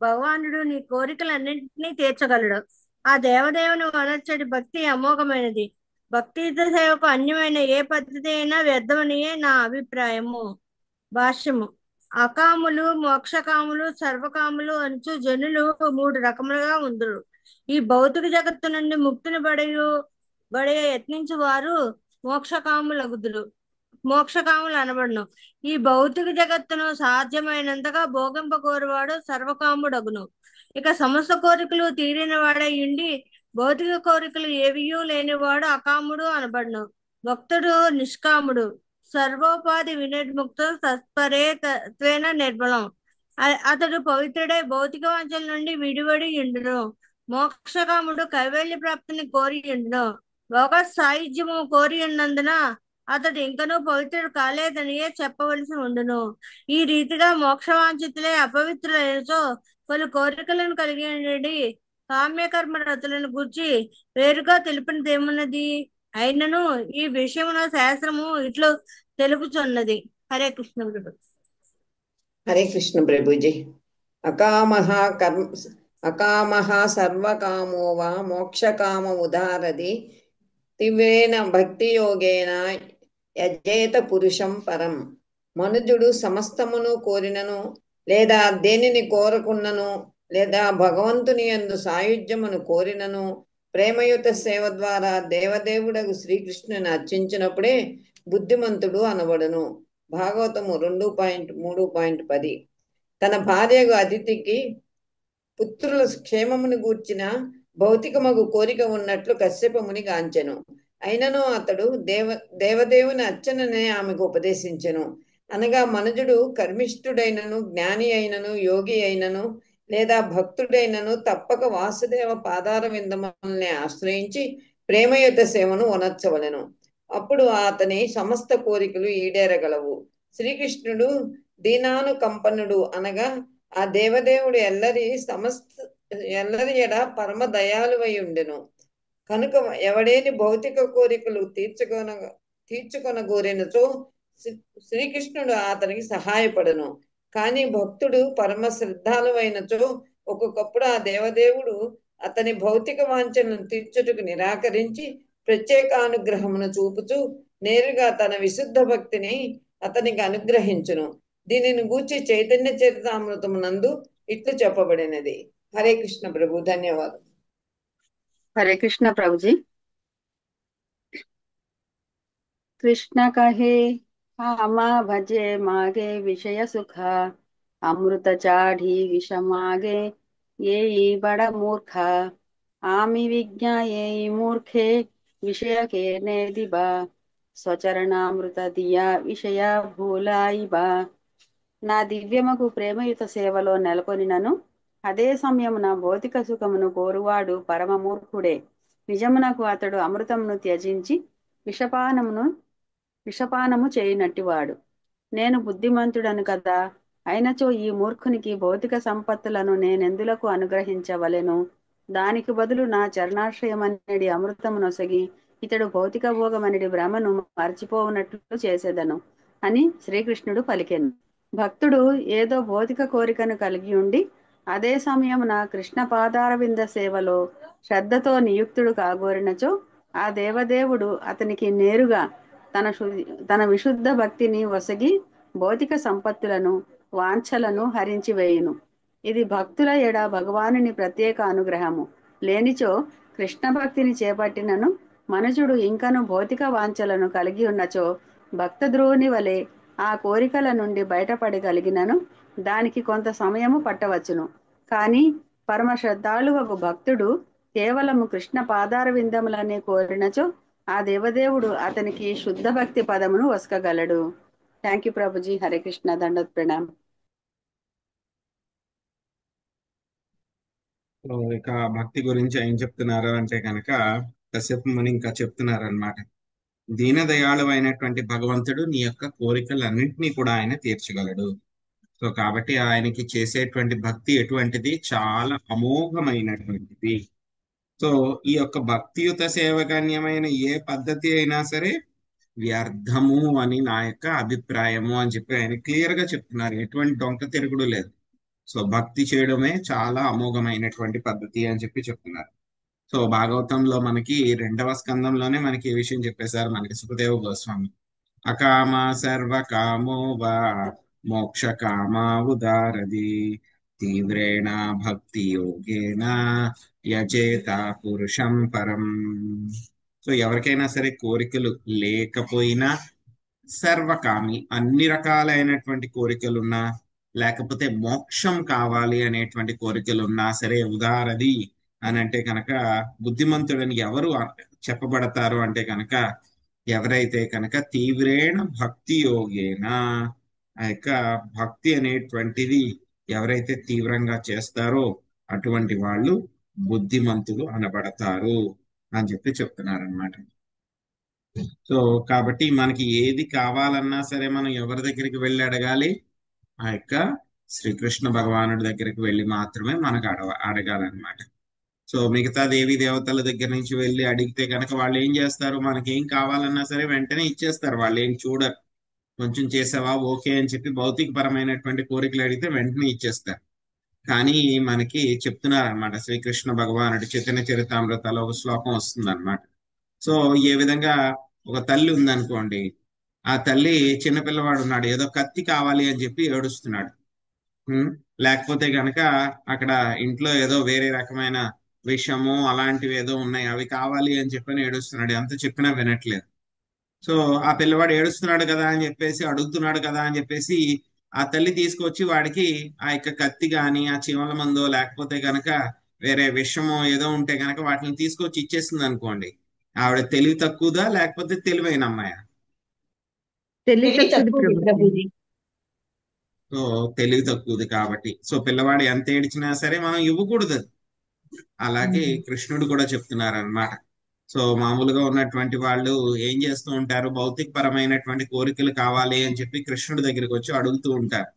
భగవానుడు నీ కోరికలన్నింటినీ తీర్చగలడు. ఆ దేవదేవుని అనర్చడి భక్తి అమోఘమైనది. భక్తియుత సేవకు అన్యమైన ఏ పద్ధతి అయినా వ్యర్థమనియే నా అభిప్రాయము. భాష్యము. అకాములు, మోక్షకాములు, సర్వకాములు అనుచు జనులు 3 రకములుగా ఉందురు. ఈ భౌతిక జగత్తు నుండి ముక్తిని బడే యత్నించు వారు మోక్షకాములు అనబడును. ఈ భౌతిక జగత్తును సాధ్యమైనంతగా భోగింపకోరువాడు సర్వకాముడగును. ఇక సమస్త కోరికలు తీరిన వాడై ఉండి భౌతిక కోరికలు ఏవియూ లేనివాడు అకాముడు అనబడును. భక్తుడు నిష్కాముడు, సర్వోపాధి వినిర్ముక్తుడు, తత్పరే తత్వేన నిర్మలం. అతడు పవిత్రుడై భౌతిక వాంఛల నుండి విడివడి ఉండును. మోక్షకాముడు కైవల్య ప్రాప్తిని కోరి ఉండును. భోగ సాయుధ్యము కోరి ఉన్నందున అతడు ఇంకనూ పవిత్రుడు కాలేదనియే చెప్పవలసి ఉండును. ఈ రీతిగా మోక్షవాంఛితులే అపవిత్రులైనచో పలు కోరికలను కలిగి ఉండి కామ్యకర్మ రతులను గూర్చి వేరుగా తెలిపినదేమున్నది? అయినను ఈ విషయమున శాస్త్రము ఇట్లు తెలుపుచున్నది. హరే కృష్ణ ప్రభు. హరే కృష్ణ ప్రభుజీ. అకామః సర్వకామో వా మోక్షకామ ఉదారది తీవ్రేణ భక్తి యోగేన యజేత పురుషం పరం. మనుజుడు సమస్తమును కోరినను లేదా దేనిని కోరకున్నను లేదా భగవంతుని యందు సాయుధ్యమును కోరినను ప్రేమయుత సేవ ద్వారా దేవదేవుడగు శ్రీకృష్ణుని అర్చించినప్పుడే బుద్ధిమంతుడు అనబడును. భాగవతము 2.3.10. తన భార్యకు అదితికి పుత్రుల క్షేమమును గూర్చిన భౌతికమగు కోరిక ఉన్నట్లు కశ్యపముని గాంచెను. అయినను అతడు దేవదేవుని అర్చననే ఆమెకు ఉపదేశించెను. అనగా మనుజుడు కర్మిష్ఠుడైనను, జ్ఞాని అయినను, యోగి అయినను లేదా భక్తుడైనను తప్పక వాసుదేవ పాదార విందముల్ని ఆశ్రయించి ప్రేమయుత సేవను వనర్చవలెను. అప్పుడు అతని సమస్త కోరికలు ఈడేరగలవు. శ్రీకృష్ణుడు దీనానుకంపనుడు అనగా ఆ దేవదేవుడు ఎల్లరి ఎడ పరమ దయాలువై ఉండెను. కనుక ఎవడేని భౌతిక కోరికలు తీర్చుకొనగోరినచో శ్రీకృష్ణుడు అతనికి సహాయపడను. కానీ భక్తుడు పరమ శ్రద్ధాలువైనచో ఒక్కొక్కప్పుడు ఆ దేవదేవుడు అతని భౌతిక వాంఛలను తీర్చుటకు నిరాకరించి ప్రత్యేకానుగ్రహమును చూపుచు నేరుగా తన విశుద్ధ భక్తిని అతనికి అనుగ్రహించును. దీనిని గూర్చి చైతన్య చరితామృతమునందు ఇట్లు చెప్పబడినది. హరే కృష్ణ ప్రభు. ధన్యవాదాలు. हरे कृष्ण प्रभु जी। कृष्ण कहे कामा भजे मागे विषय सुख अमृत चाढ़ी विष मागे ये बड़ा मूर्ख आमी विज्ञा ये मूर्खे विषय के ने दिबा स्वचरणामृत दिया विषय भूलाई बा. నా దివ్యమగు ప్రేమయుత సేవలో నెలకొనినను అదే సమయమున భౌతిక సుఖమును కోరువాడు పరమమూర్ఖుడే. నిజమునకు అతడు అమృతమును త్యజించి విషపానము చేయనట్టివాడు. నేను బుద్ధిమంతుడను కదా, అయినచో ఈ మూర్ఖునికి భౌతిక సంపత్తులను నేనెందులకు అనుగ్రహించవలెను? దానికి బదులు నా చరణాశ్రయమనడి అమృతము నొసగి ఇతడు భౌతిక భోగమనడి భ్రమను మర్చిపోవునట్లు చేసేదను అని శ్రీకృష్ణుడు పలికెను. భక్తుడు ఏదో భౌతిక కోరికను కలిగి ఉండి అదే సమయమున కృష్ణ పాదారవింద సేవలో శ్రద్ధతో నియుక్తుడు కాగోరినచో ఆ దేవదేవుడు అతనికి నేరుగా తన విశుద్ధ భక్తిని ఒసగి భౌతిక సంపత్తులను వాంఛలను హరించి వేయును. ఇది భక్తుల ఎడ భగవానుని ప్రత్యేక అనుగ్రహము. లేనిచో కృష్ణ భక్తిని చేపట్టినను మనుషుడు ఇంకను భౌతిక వాంఛలను కలిగి ఉన్నచో భక్త ధ్రువుని వలె ఆ కోరికల నుండి బయటపడగలిగినను దానికి కొంత సమయము పట్టవచ్చును. కానీ పరమ శ్రద్ధాళువకు భక్తుడు కేవలము కృష్ణ పాదార విందములనే కోరినచో ఆ దేవదేవుడు అతనికి శుద్ధ భక్తి పదమును వసకగలడు. Thank you Prabhuji. Hare Krishna. దండోత్ Pranam. So ఇక భక్తి గురించి ఏం చెప్తున్నారు అంటే కనుక కశ్యప ముని ఇంకా చెప్తున్నారు అనమాట. దీనదయాళు అయినటువంటి భగవంతుడు నీ యొక్క కోరికలన్నింటినీ కూడా ఆయన తీర్చగలడు. సో కాబట్టి ఆయనకి చేసేటువంటి భక్తి ఎటువంటిది, చాలా అమోఘమైనటువంటిది. సో ఈ యొక్క భక్తియుత సేవగణ్యమైన ఏ పద్ధతి అయినా సరే వ్యర్థము అని నా యొక్క అభిప్రాయము అని చెప్పి ఆయన క్లియర్ గా చెప్తున్నారు. ఎటువంటి డొంక తిరుగుడు లేదు. సో భక్తి చేయడమే చాలా అమోఘమైనటువంటి పద్ధతి అని చెప్పి చెప్తున్నారు. సో భాగవతంలో మనకి 2వ స్కందంలోనే మనకి ఈ విషయం చెప్పేశారు మనకి సుఖదేవ గోస్వామి. అకామ సర్వకామో వా మోక్ష కామా ఉదారది తీవ్రేణ భక్తి యోగేన యజేత పురుషం పరం. సో ఎవరికైనా సరే కోరికలు లేకపోయినా, సర్వకామి అన్ని రకాలైనటువంటి కోరికలున్నా, లేకపోతే మోక్షం కావాలి అనేటువంటి కోరికలున్నా సరే, ఉదారది అని అంటే కనుక బుద్ధిమంతుడని ఎవరు చెప్పబడతారు అంటే కనుక ఎవరైతే కనుక తీవ్రేణ భక్తి యోగేన, ఆ యొక్క భక్తి అనేటువంటిది ఎవరైతే తీవ్రంగా చేస్తారో అటువంటి వాళ్ళు బుద్ధిమంతులు అనబడతారు అని చెప్పి చెప్తున్నారు అనమాట. సో కాబట్టి మనకి ఏది కావాలన్నా సరే మనం ఎవరి దగ్గరికి వెళ్ళి అడగాలి? ఆ యొక్క శ్రీకృష్ణ భగవానుడి దగ్గరికి వెళ్ళి మాత్రమే మనకు అడగాలన్నమాట. సో మిగతా దేవీ దేవతల దగ్గర నుంచి వెళ్ళి అడిగితే కనుక వాళ్ళు ఏం చేస్తారు, మనకి ఏం కావాలన్నా సరే వెంటనే ఇచ్చేస్తారు. వాళ్ళు ఏం చూడరు. కొంచెం చేసావా ఓకే అని చెప్పి భౌతిక పరమైనటువంటి కోరికలు అడిగితే వెంటనే ఇచ్చేస్తారు. కానీ మనకి చెప్తున్నారు అనమాట శ్రీకృష్ణ భగవానుడి చైతన్య చరితామృతలో ఒక శ్లోకం వస్తుంది అనమాట. సో ఏ విధంగా ఒక తల్లి ఉందనుకోండి, ఆ తల్లి చిన్నపిల్లవాడు ఉన్నాడు, ఏదో కత్తి కావాలి అని చెప్పి ఏడుస్తున్నాడు. లేకపోతే గనక అక్కడ ఇంట్లో ఏదో వేరే రకమైన విషము అలాంటివి ఏదో ఉన్నాయి, అవి కావాలి అని చెప్పని ఏడుస్తున్నాడు. ఎంత చెప్పినా వినట్లేదు. సో ఆ పిల్లవాడు ఏడుస్తున్నాడు కదా అని చెప్పేసి, అడుగుతున్నాడు కదా అని చెప్పేసి ఆ తల్లి తీసుకొచ్చి వాడికి ఆ యొక్క కత్తి గాని, ఆ చీమల మందో, లేకపోతే గనక వేరే విషమో ఏదో ఉంటే గనక వాటిని తీసుకొచ్చి ఇచ్చేస్తుంది అనుకోండి. ఆవిడ తెలివి తక్కువదా లేకపోతే తెలివైన అమ్మాయా? తెలివి తక్కువ ప్రభుజీ. సో తెలివి తక్కువది కాబట్టి సో పిల్లవాడు ఎంత ఏడిచినా సరే మనం ఇవ్వకూడదు. అలాగే కృష్ణుడు కూడా చెప్తున్నారు అనమాట. సో మామూలుగా ఉన్నటువంటి వాళ్ళు ఏం చేస్తూ ఉంటారు, భౌతిక పరమైనటువంటి కోరికలు కావాలి అని చెప్పి కృష్ణుడి దగ్గరికి వచ్చి అడుగుతూ ఉంటారు.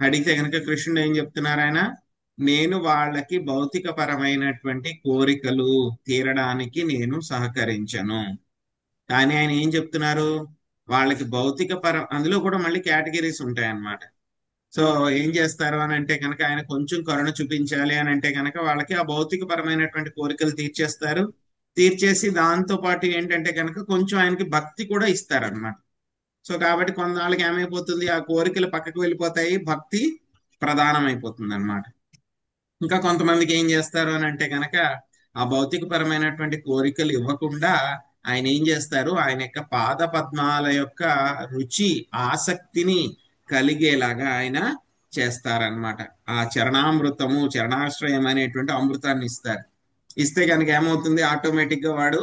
అడిగితే కనుక కృష్ణుడు ఏం చెప్తున్నారు, ఆయన నేను వాళ్ళకి భౌతిక పరమైనటువంటి కోరికలు తీరడానికి నేను సహకరించను. కానీ ఆయన ఏం చెప్తున్నారు, వాళ్ళకి భౌతిక అందులో కూడా మళ్ళీ కేటగిరీస్ ఉంటాయి అన్నమాట. సో ఏం చేస్తారు అని అంటే కనుక ఆయన కొంచెం కరుణ చూపించాలి అని అంటే కనుక వాళ్ళకి ఆ భౌతిక పరమైనటువంటి కోరికలు తీర్చేస్తారు. తీర్చేసి దాంతో పాటు ఏంటంటే కనుక కొంచెం ఆయనకి భక్తి కూడా ఇస్తారనమాట. సో కాబట్టి కొన్నాళ్ళకి ఏమైపోతుంది, ఆ కోరికలు పక్కకు వెళ్ళిపోతాయి, భక్తి ప్రధానమైపోతుంది అనమాట. ఇంకా కొంతమందికి ఏం చేస్తారు అని అంటే కనుక ఆ భౌతిక పరమైనటువంటి కోరికలు ఇవ్వకుండా ఆయన ఏం చేస్తారు, ఆయన యొక్క పాద పద్మాల యొక్క రుచి ఆసక్తిని కలిగేలాగా ఆయన చేస్తారనమాట. ఆ చరణామృతము, చరణాశ్రయం అనేటువంటి అమృతాన్ని ఇస్తారు. ఇస్తే కనుక ఏమవుతుంది, ఆటోమేటిక్ గా వాడు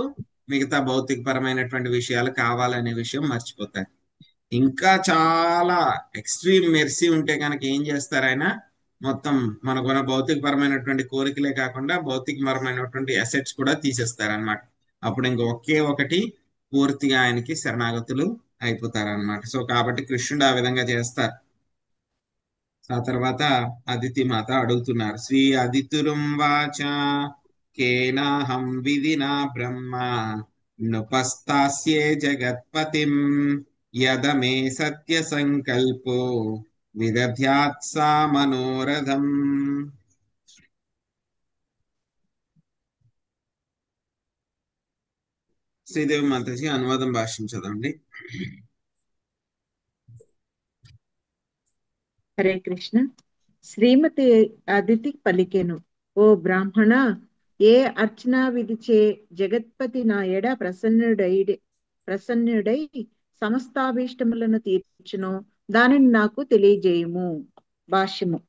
మిగతా భౌతిక పరమైనటువంటి విషయాలు కావాలనే విషయం మర్చిపోతారు. ఇంకా చాలా ఎక్స్ట్రీమ్ మెర్సీ ఉంటే కనుక ఏం చేస్తారు, ఆయన మొత్తం మనకున్న భౌతిక పరమైనటువంటి కోరికలే కాకుండా భౌతిక పరమైనటువంటి అసెట్స్ కూడా తీసేస్తారనమాట. అప్పుడు ఇంక ఒకే ఒకటి పూర్తిగా ఆయనకి శరణాగతులు అయిపోతారనమాట. సో కాబట్టి కృష్ణుడు ఆ విధంగా చేస్తారు. ఆ తర్వాత అదితి మాత అడుగుతున్నారు, శ్రీ అదితురుం వాచ కేనాహం విధినా బ్రహ్మ నుపస్తాస్యే జగత్పతిం యదమే సత్య సంకల్పో విదధ్యాత్ సా మనోరథం. శ్రీదేవి మాతాజీ అనువాదం భాషించదండి. హరే కృష్ణ. శ్రీమతి అదితి పలికెను, ఓ బ్రాహ్మణ, ఏ అర్చనా విధిచే జగత్పతి నా ఎడ ప్రసన్నుడై సమస్తాభీష్టములను తీర్చును దానిని నాకు తెలియజేయుము. భాష్యము.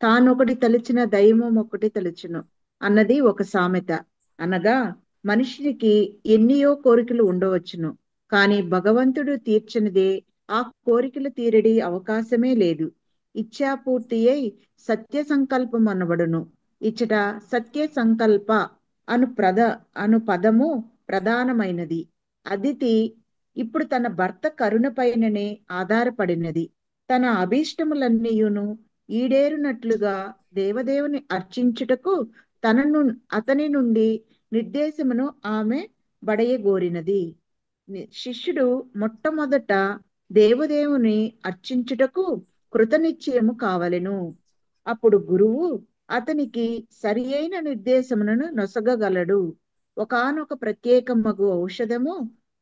తానొకటి తలిచిన దైవం ఒకటి తలుచును అన్నది ఒక సామెత. అనగా మనిషికి ఎన్నియో కోరికలు ఉండవచ్చును, కానీ భగవంతుడు తీర్చనిదే ఆ కోరికలు తీరడి అవకాశమే లేదు. ఇచ్ఛాపూర్తి అయి సత్య సంకల్పం అనబడును. ఇచ్చట సత్య సంకల్ప అను పదము ప్రధానమైనది. అదితి ఇప్పుడు తన భర్త కరుణపైననే ఆధారపడినది. తన అభీష్టములన్నీయును ఈడేరునట్లుగా దేవదేవుని అర్చించుటకు అతని నుండి నిర్దేశమును ఆమె బడయగోరినది. శిష్యుడు మొట్టమొదట దేవదేవుని అర్చించుటకు కృతనిశ్చయము కావలెను. అప్పుడు గురువు అతనికి సరి అయిన నిర్దేశములను నొసగగలడు. ఒకానొక ప్రత్యేకమగు ఔషధము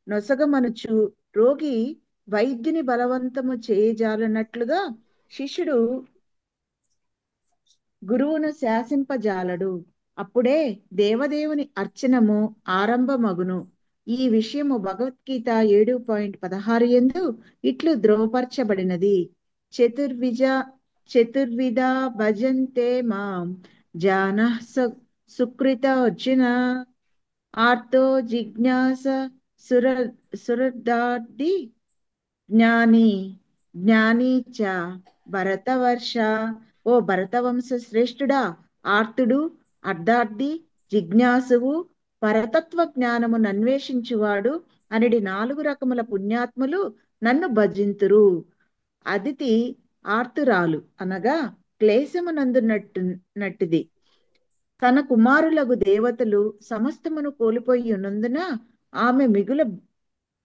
నొసగమనుచు రోగి వైద్యుని బలవంతము చేయజాలనట్లుగా శిష్యుడు గురువును శాసింపజాలడు. అప్పుడే దేవదేవుని అర్చనము ఆరంభమగును. ఈ విషయము భగవద్గీత 7.16 యందు ఇట్లు ధ్రువపరచబడినది. చతుర్విధ భజంతే మాం జానః సుకృత అర్జున ఆర్తో జిజ్ఞాస సురదార్థి జ్ఞాని చ భరతవర్ష. ఓ భరతవంశ శ్రేష్ఠుడా, ఆర్తుడు, అర్ధార్థి, జిజ్ఞాసువు, పరతత్వ జ్ఞానమును అన్వేషించువాడు అనేది 4 రకముల పుణ్యాత్ములు నన్ను భజింతురు. అదితి ఆర్తురాలు అనగా క్లేశమునందునట్టిది. తన కుమారులకు దేవతలు సమస్తమును కోల్పోయి ఉన్నందున ఆమె మిగుల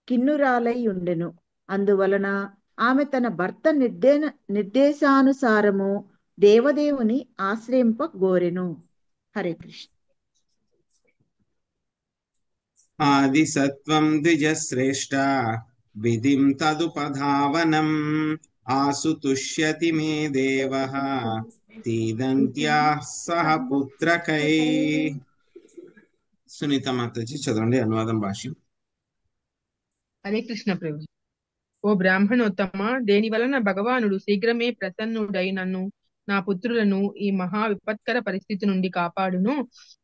కిన్నురాలై ఉండెను. అందువలన ఆమె తన భర్త నిర్దేశానుసారము దేవదేవుని ఆశ్రయింపగోరెను. హరే కృష్ణ. ఆది సత్వం ద్విజశ్రేష్ట విధిం తదుపధావనం ఆసు తుష్యతి మే దేవః తీదంత్యాః సహ పుత్రకై. సునీత మాతాజీ చదవండి అనువాదం భాష్యం. హరే కృష్ణ ప్రభు. ఓ బ్రాహ్మణోత్తమ, దేని వలన భగవానుడు శీఘ్రమే ప్రసన్నుడై నన్ను నా పుత్రులను ఈ మహా విపత్కర పరిస్థితి నుండి కాపాడును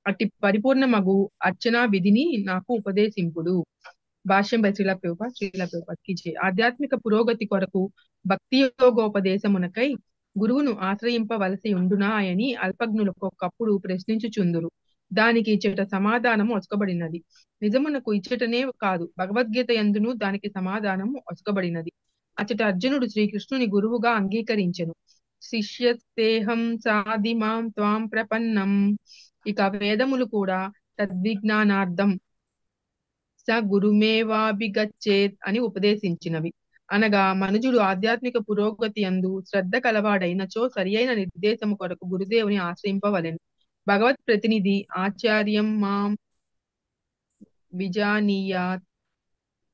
అట్టి పరిపూర్ణమగు అర్చనా విధిని నాకు ఉపదేశింపుడు. భాష్యం బై శ్రీల ప్రభుపాద్ జై. ఆధ్యాత్మిక పురోగతి కొరకు భక్తి యోగోపదేశమునకై గురువును ఆశ్రయింపవలసి ఉండునా అని అల్పజ్ఞులకు ఒకప్పుడు ప్రశ్నించుచుందురు. దానికి ఇచ్చట సమాధానము ఒసకబడినది. నిజమునకు ఇచ్చటనే కాదు, భగవద్గీత యందును దానికి సమాధానము ఒసకబడినది. అచ్చట అర్జునుడు శ్రీకృష్ణుని గురువుగా అంగీకరించెను. శిష్యస్తేహం సాధిమాం త్వాం ప్రపన్నం. ఇక వేదములు కూడా తద్విజ్ఞానార్థం స గురుమేవాభిగచ్చేత్ అని ఉపదేశించినవి. అనగా మనుజుడు ఆధ్యాత్మిక పురోగతి యందు శ్రద్ధ కలవాడైనచో సరి అయిన నిర్దేశము కొరకు గురుదేవుని ఆశ్రయింపవలెను. భగవత్ ప్రతినిధి ఆచార్యం మాం విజానీయాత్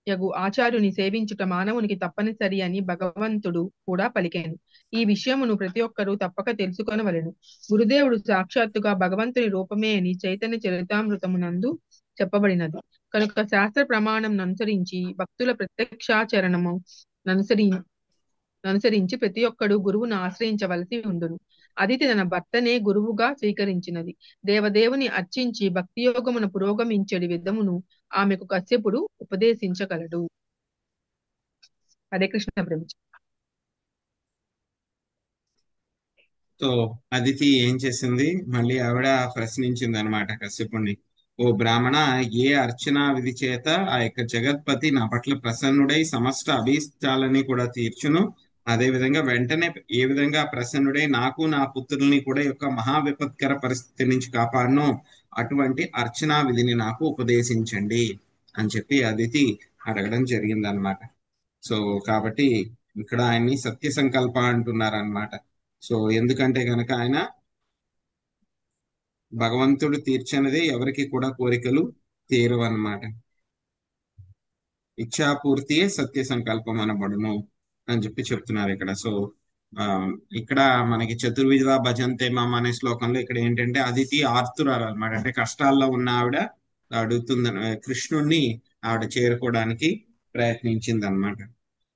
యగు ఆచార్యుని సేవించుట మానవునికి తప్పనిసరి అని భగవంతుడు కూడా పలికాను. ఈ విషయమును ప్రతి ఒక్కరూ తప్పక తెలుసుకొనవలెను. గురుదేవుడు సాక్షాత్తుగా భగవంతుని రూపమే అని చైతన్య చరితామృతమునందు చెప్పబడినది. కనుక శాస్త్ర ప్రమాణం అనుసరించి భక్తుల ప్రత్యక్షాచరణము అనుసరించి ప్రతి ఒక్కడు గురువును ఆశ్రయించవలసి ఉండును. అదితి తన భర్తనే గురువుగా స్వీకరించినది. దేవదేవుని అర్చించి భక్తి యోగమును పురోగమించడి విధమును ఆమెకు కశ్యపుడు ఉపదేశించగలడు. హరే కృష్ణ ప్రభు. సో అదితి ఏం చేసింది, మళ్ళీ ఆవిడ ప్రశ్నించింది అనమాట కశ్యపుణ్ణి. ఓ బ్రాహ్మణ, ఏ అర్చనా విధి చేత ఆ యొక్క జగత్పతి నా పట్ల ప్రసన్నుడై సమస్త అభీష్టాలని కూడా తీర్చును, అదే విధంగా వెంటనే ఏ విధంగా ప్రసన్నుడై నాకు నా పుత్రుల్ని కూడా యొక్క మహా విపత్కర పరిస్థితి నుంచి కాపాడను, అటువంటి అర్చనా విధిని నాకు ఉపదేశించండి అని చెప్పి అదితి అడగడం జరిగింది అనమాట. సో కాబట్టి ఇక్కడ ఆయన్ని సత్య సంకల్ప అంటున్నారు అనమాట. సో ఎందుకంటే గనక ఆయన భగవంతుడు తీర్చనిదే ఎవరికి కూడా కోరికలు తీరవన్నమాట. ఇచ్ఛాపూర్తియే సత్య సంకల్పం అనబడును అని చెప్పి చెప్తున్నారు ఇక్కడ. సో ఆ ఇక్కడ మనకి చతుర్విధ భజంతే మాం అనే శ్లోకంలో ఇక్కడ ఏంటంటే అదితి ఆర్తురాలు అనమాట. అంటే కష్టాల్లో ఉన్న ఆవిడ అడుగుతుంది కృష్ణుణ్ణి, ఆవిడ చేరుకోవడానికి ప్రయత్నించింది అనమాట.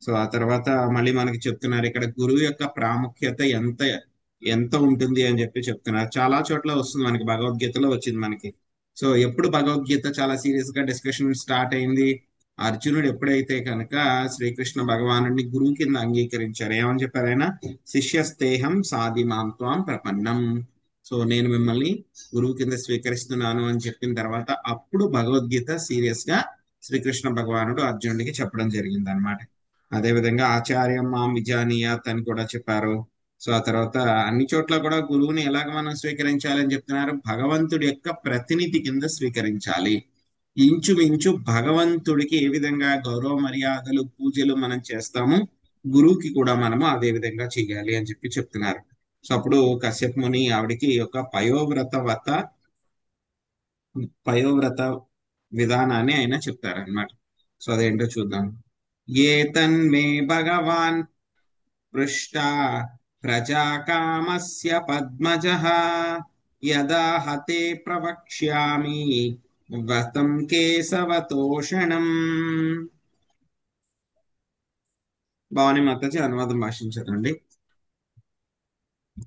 సో ఆ తర్వాత మళ్ళీ మనకి చెప్తున్నారు ఇక్కడ గురువు యొక్క ప్రాముఖ్యత ఎంత ఎంత ఉంటుంది అని చెప్పి చెప్తున్నారు. చాలా చోట్ల వస్తుంది మనకి, భగవద్గీతలో వచ్చింది మనకి. సో ఎప్పుడు భగవద్గీత చాలా సీరియస్ గా డిస్కషన్ స్టార్ట్ అయింది, అర్జునుడు ఎప్పుడైతే కనుక శ్రీకృష్ణ భగవానుడిని గురువు కింద అంగీకరించారు. ఏమని చెప్పారు ఆయన? శిష్యస్తేహం సాధిమాం త్వాం ప్రపన్నం. సో నేను మిమ్మల్ని గురువు కింద స్వీకరిస్తున్నాను అని చెప్పిన తర్వాత అప్పుడు భగవద్గీత సీరియస్ గా శ్రీకృష్ణ భగవానుడు అర్జునుడికి చెప్పడం జరిగింది అనమాట. అదేవిధంగా ఆచార్యం మాం విజానీయాత్ అని కూడా చెప్పారు. సో ఆ తర్వాత అన్ని చోట్ల కూడా గురువుని ఎలాగ మనం స్వీకరించాలి అని చెప్తున్నారు? భగవంతుడి యొక్క ప్రతినిధి కింద స్వీకరించాలి. ఇంచుమించు భగవంతుడికి ఏ విధంగా గౌరవ మర్యాదలు పూజలు మనం చేస్తామో గురువుకి కూడా మనము అదే విధంగా చేయాలి అని చెప్పి చెప్తున్నారు. సో అప్పుడు కశ్యప్ ముని ఆవిడికి యొక్క పయోవ్రత విధానాన్ని ఆయన చెప్తారనమాట. సో అదేంటో చూద్దాం. ఏ తన్మే భగవాన్ పృష్ట ప్రజాకామస్య పద్మజః యదా హతే ప్రవక్ష్యామి వ్రతం కేశవతోషణం. భవాని మాతాజీ అనువాదం భాషించారండి.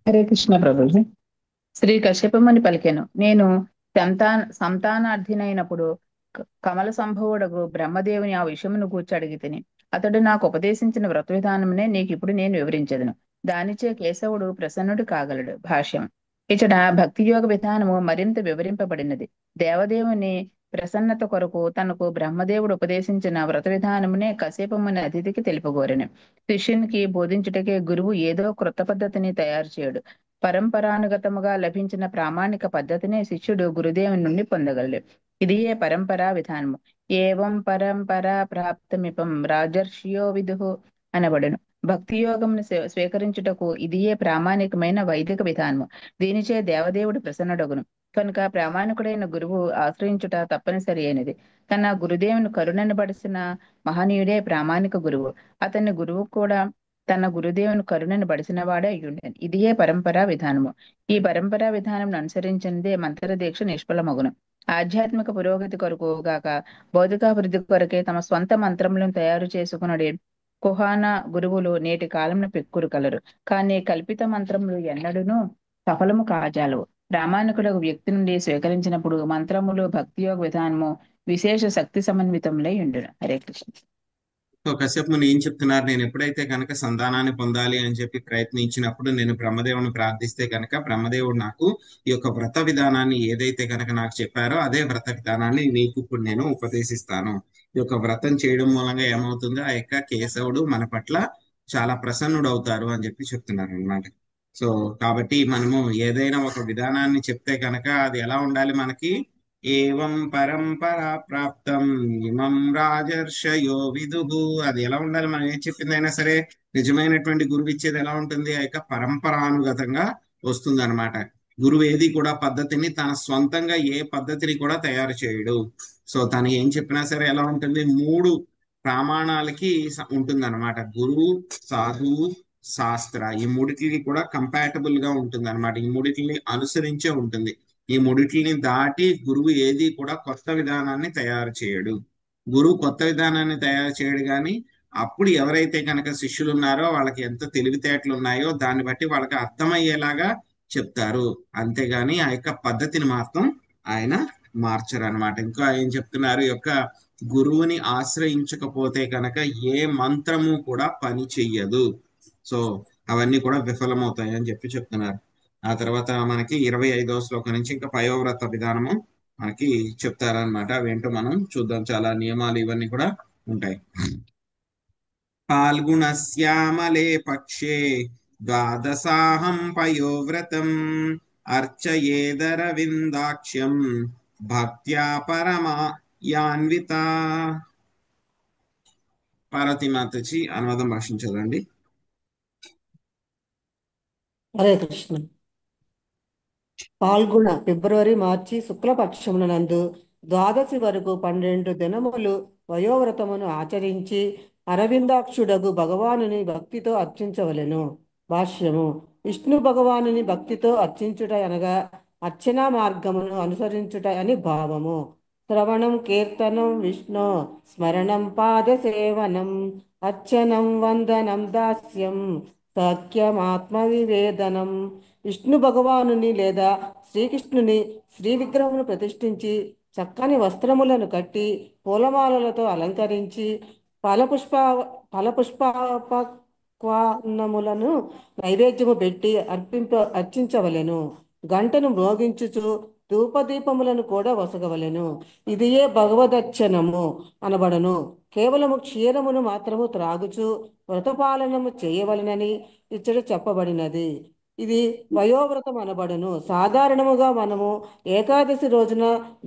హరే కృష్ణ ప్రభుజీ. శ్రీ కశ్యపముని పలికెను, నేను సంతానార్థినైనప్పుడు కమల సంభవుడగు బ్రహ్మదేవుని ఆ విషయమును గూర్చి అడిగి తిని అతడు నాకు ఉపదేశించిన వ్రత విధానమునే నీకు ఇప్పుడు నేను వివరించదును. దానిచే కేశవుడు ప్రసన్నుడు కాగలడు. భాష్యం. ఇచ్చట భక్తి యోగ విధానము మరింత వివరింపబడినది. దేవదేవుని ప్రసన్నత కొరకు తనకు బ్రహ్మదేవుడు ఉపదేశించిన వ్రత విధానమునే కశ్యపముని అతిథికి తెలుపగోరెను. శిష్యునికి బోధించుటకే గురువు ఏదో క్రొత్త పద్ధతిని తయారు చేయడు. పరంపరానుగతముగా లభించిన ప్రామాణిక పద్ధతినే శిష్యుడు గురుదేవుని నుండి పొందగలడు. ఇది ఏ పరంపరా విధానము. ఏవం పరంపరా ప్రాప్తమిపం రాజర్షియో విదుహు అనబడును. భక్తి యోగమును స్వీకరించుటకు ఇది ఏ ప్రామాణికమైన వైదిక విధానము. దీనిచే దేవదేవుడు ప్రసన్నుడగును. కనుక ప్రామాణికుడైన గురువు ఆశ్రయించుట తప్పనిసరి అయినది. తన గురుదేవుని కరుణను బడిసిన మహనీయుడే ప్రామాణిక గురువు. అతని గురువు కూడా తన గురుదేవుని కరుణను బడిసిన వాడే అయ్యుండెను. ఇది ఏ పరంపరా విధానము. ఈ పరంపరా విధానం అనుసరించినదే మంత్ర దీక్ష నిష్ఫలమగును. ఆధ్యాత్మిక పురోగతి కొరకు గాక భౌతికాభివృద్ధి కొరకే తమ స్వంత మంత్రములను తయారు చేసుకునడే కుహాన గురువులు నేటి కాలంలో పెక్కురు కలరు. కానీ కల్పిత మంత్రములు ఎన్నడూనూ సఫలము కాజాలవు. ప్రామాణికులకు వ్యక్తి నుండి స్వీకరించినప్పుడు మంత్రములు భక్తి యోగ విధానము విశేష శక్తి సమన్వితములై ఉండును. హరే కృష్ణ. సో కశ్యప్ ముని ఏం చెప్తున్నారు? నేను ఎప్పుడైతే కనుక సంతానాన్ని పొందాలి అని చెప్పి ప్రయత్నించినప్పుడు నేను బ్రహ్మదేవుని ప్రార్థిస్తే కనుక బ్రహ్మదేవుడు నాకు ఈ యొక్క వ్రత విధానాన్ని ఏదైతే కనుక నాకు చెప్పారో అదే వ్రత విధానాన్ని నీకు ఇప్పుడు నేను ఉపదేశిస్తాను. ఈ యొక్క వ్రతం చేయడం మూలంగా ఏమవుతుందో ఆ యొక్క కేశవుడు మన పట్ల చాలా ప్రసన్నుడు అవుతారు అని చెప్పి చెప్తున్నారు అన్నమాట. సో కాబట్టి మనము ఏదైనా ఒక విధానాన్ని చెప్తే కనుక అది ఎలా ఉండాలి మనకి? ఏవం పరంపరా ప్రాప్తం ఇమం రాజర్షయో విదుహు. అది ఎలా ఉండాలి? మనం ఏం చెప్పిందైనా సరే నిజమైనటువంటి గురువు ఇచ్చేది ఎలా ఉంటుంది? ఆ యొక్క పరంపరానుగతంగా వస్తుంది అనమాట. గురువు ఏది కూడా పద్ధతిని తన స్వంతంగా ఏ పద్ధతిని కూడా తయారు చేయడు. సో తను ఏం చెప్పినా సరే ఎలా ఉంటుంది? 3 ప్రమాణాలకి ఉంటుంది అనమాట. గురువు, సాధువు, శాస్త్ర. ఈ 3టికి కూడా కంపాటబుల్ గా ఉంటుంది అనమాట. ఈ 3టిని అనుసరించే ఉంటుంది. ఈ 3టిని దాటి గురువు ఏది కూడా కొత్త విధానాన్ని తయారు చేయడు. గురువు కొత్త విధానాన్ని తయారు చేయడు కానీ అప్పుడు ఎవరైతే కనుక శిష్యులు ఉన్నారో వాళ్ళకి ఎంత తెలివితేటలు ఉన్నాయో దాన్ని బట్టి వాళ్ళకి అర్థమయ్యేలాగా చెప్తారు. అంతేగాని ఆ యొక్క పద్ధతిని మాత్రం ఆయన మార్చరు అనమాట. ఇంకా ఏం చెప్తున్నారు? యొక్క గురువుని ఆశ్రయించకపోతే కనుక ఏ మంత్రము కూడా పని చెయ్యదు. సో అవన్నీ కూడా విఫలమవుతాయి అని చెప్పి చెప్తున్నారు. ఆ తర్వాత మనకి 25వ శ్లోకం నుంచి ఇంకా పయోవ్రత విధానము మనకి చెప్తారనమాట. అవేంటో మనం చూద్దాం. చాలా నియమాలు ఇవన్నీ కూడా ఉంటాయి. పాల్గుణశ్యామలే పక్షే ద్వాదశాహం పయోవ్రతం అర్చయేదరవిందాక్ష్యం భక్త్యా పరమాయాన్విత. పార్వతీ మాతజీ అనువాదం భాషించాలండి. హరే కృష్ణ. పాల్గొన ఫిబ్రవరి మార్చి శుక్లపక్షమునందు ద్వాదశి వరకు 12 దినములు వయోవ్రతమును ఆచరించి అరవిందాక్షుడగు భగవానుని భక్తితో అర్చించవలెను. భాష్యము. విష్ణు భగవానుని భక్తితో అర్చించుట అనగా అర్చనా మార్గమును అనుసరించుట అని భావము. శ్రవణం కీర్తనం విష్ణు స్మరణం పాద సేవనం అర్చనం వందనం దాస్యం సఖ్యమాత్మ వివేదనం. విష్ణు భగవానుని లేదా శ్రీకృష్ణుని శ్రీ విగ్రహమును ప్రతిష్ఠించి చక్కని వస్త్రములను కట్టి పూలమాలలతో అలంకరించి ఫలపుష్పాపక్వాన్నములను నైవేద్యము పెట్టి అర్చించవలెను. గంటను మ్రోగించుచు ధూపదీపములను కూడా వసగవలెను. ఇదియే భగవదర్చనము అనబడను. కేవలము క్షీరమును మాత్రము త్రాగుచు వ్రతపాలనము చేయవలనని ఇచ్చట చెప్పబడినది. ఇది వయోవ్రతం అనబడును. సాధారణముగా మనము ఏకాదశి రోజున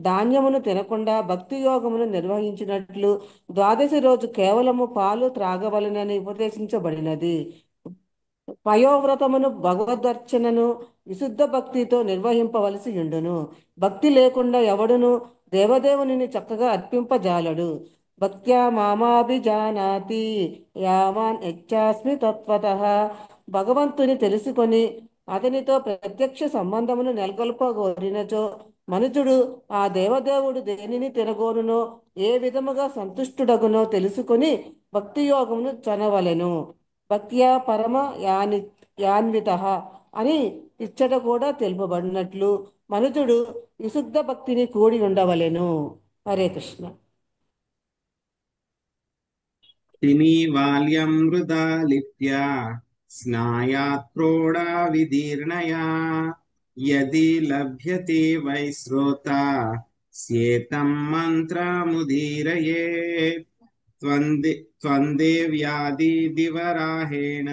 ధాన్యమును తినకుండా భక్తి యోగమును నిర్వహించినట్లు ద్వాదశి రోజు కేవలము పాలు త్రాగవలనని ఉపదేశించబడినది. వయోవ్రతమును భగవదర్చనను విశుద్ధ భక్తితో నిర్వహింపవలసి ఉండును. భక్తి లేకుండా ఎవడును దేవదేవుని చక్కగా అర్పింపజాలడు. భక్త్యా మామాభిజానాతి యావాన్ యచ్చాస్మి తత్వతః. భగవంతుని తెలుసుకొని అతనితో ప్రత్యక్ష సంబంధమును నెలకొల్పగోరినచో మనుజుడు ఆ దేవదేవుడు దేనిని తినగోరునో ఏ విధముగా సంతుష్టుడగునో తెలుసుకొని భక్తి యోగమును చనవలెను. భక్త్యా పరమ యాన్విత అని ఇచ్చట కూడా తెలుపబడినట్లు మనుజుడు విశుద్ధ భక్తిని కూడి ఉండవలెను. హరే కృష్ణ. తినీవాల్యం మృదా లిప్య స్నాయాత్ ప్రోఢా విదీర్ణయా యది లభ్యతే వై శ్రోత స్యేతం మంత్రముదీరయేత్ త్వందేవ్యాది దివరాహేణ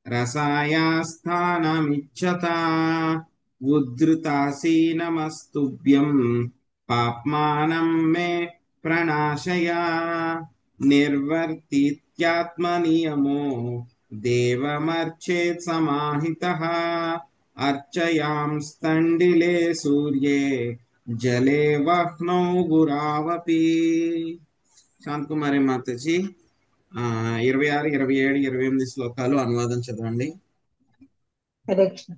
రసాయాస్థానమిచ్చతా ఉద్ధృతాసీనమస్తుభ్యం పాప్మానం మే ప్రణాశయ నిర్వర్తిత్యాత్మనియమో దేవమర్చేత్ సమాహితః అర్చయాంస్తండిలే సూర్యే జలే వహ్నౌ గురావపి. శాంతకుమారి మాతాజీ 26, 27, 28 శ్లోకాలు అనువాదం చదవండి. హరే కృష్ణ.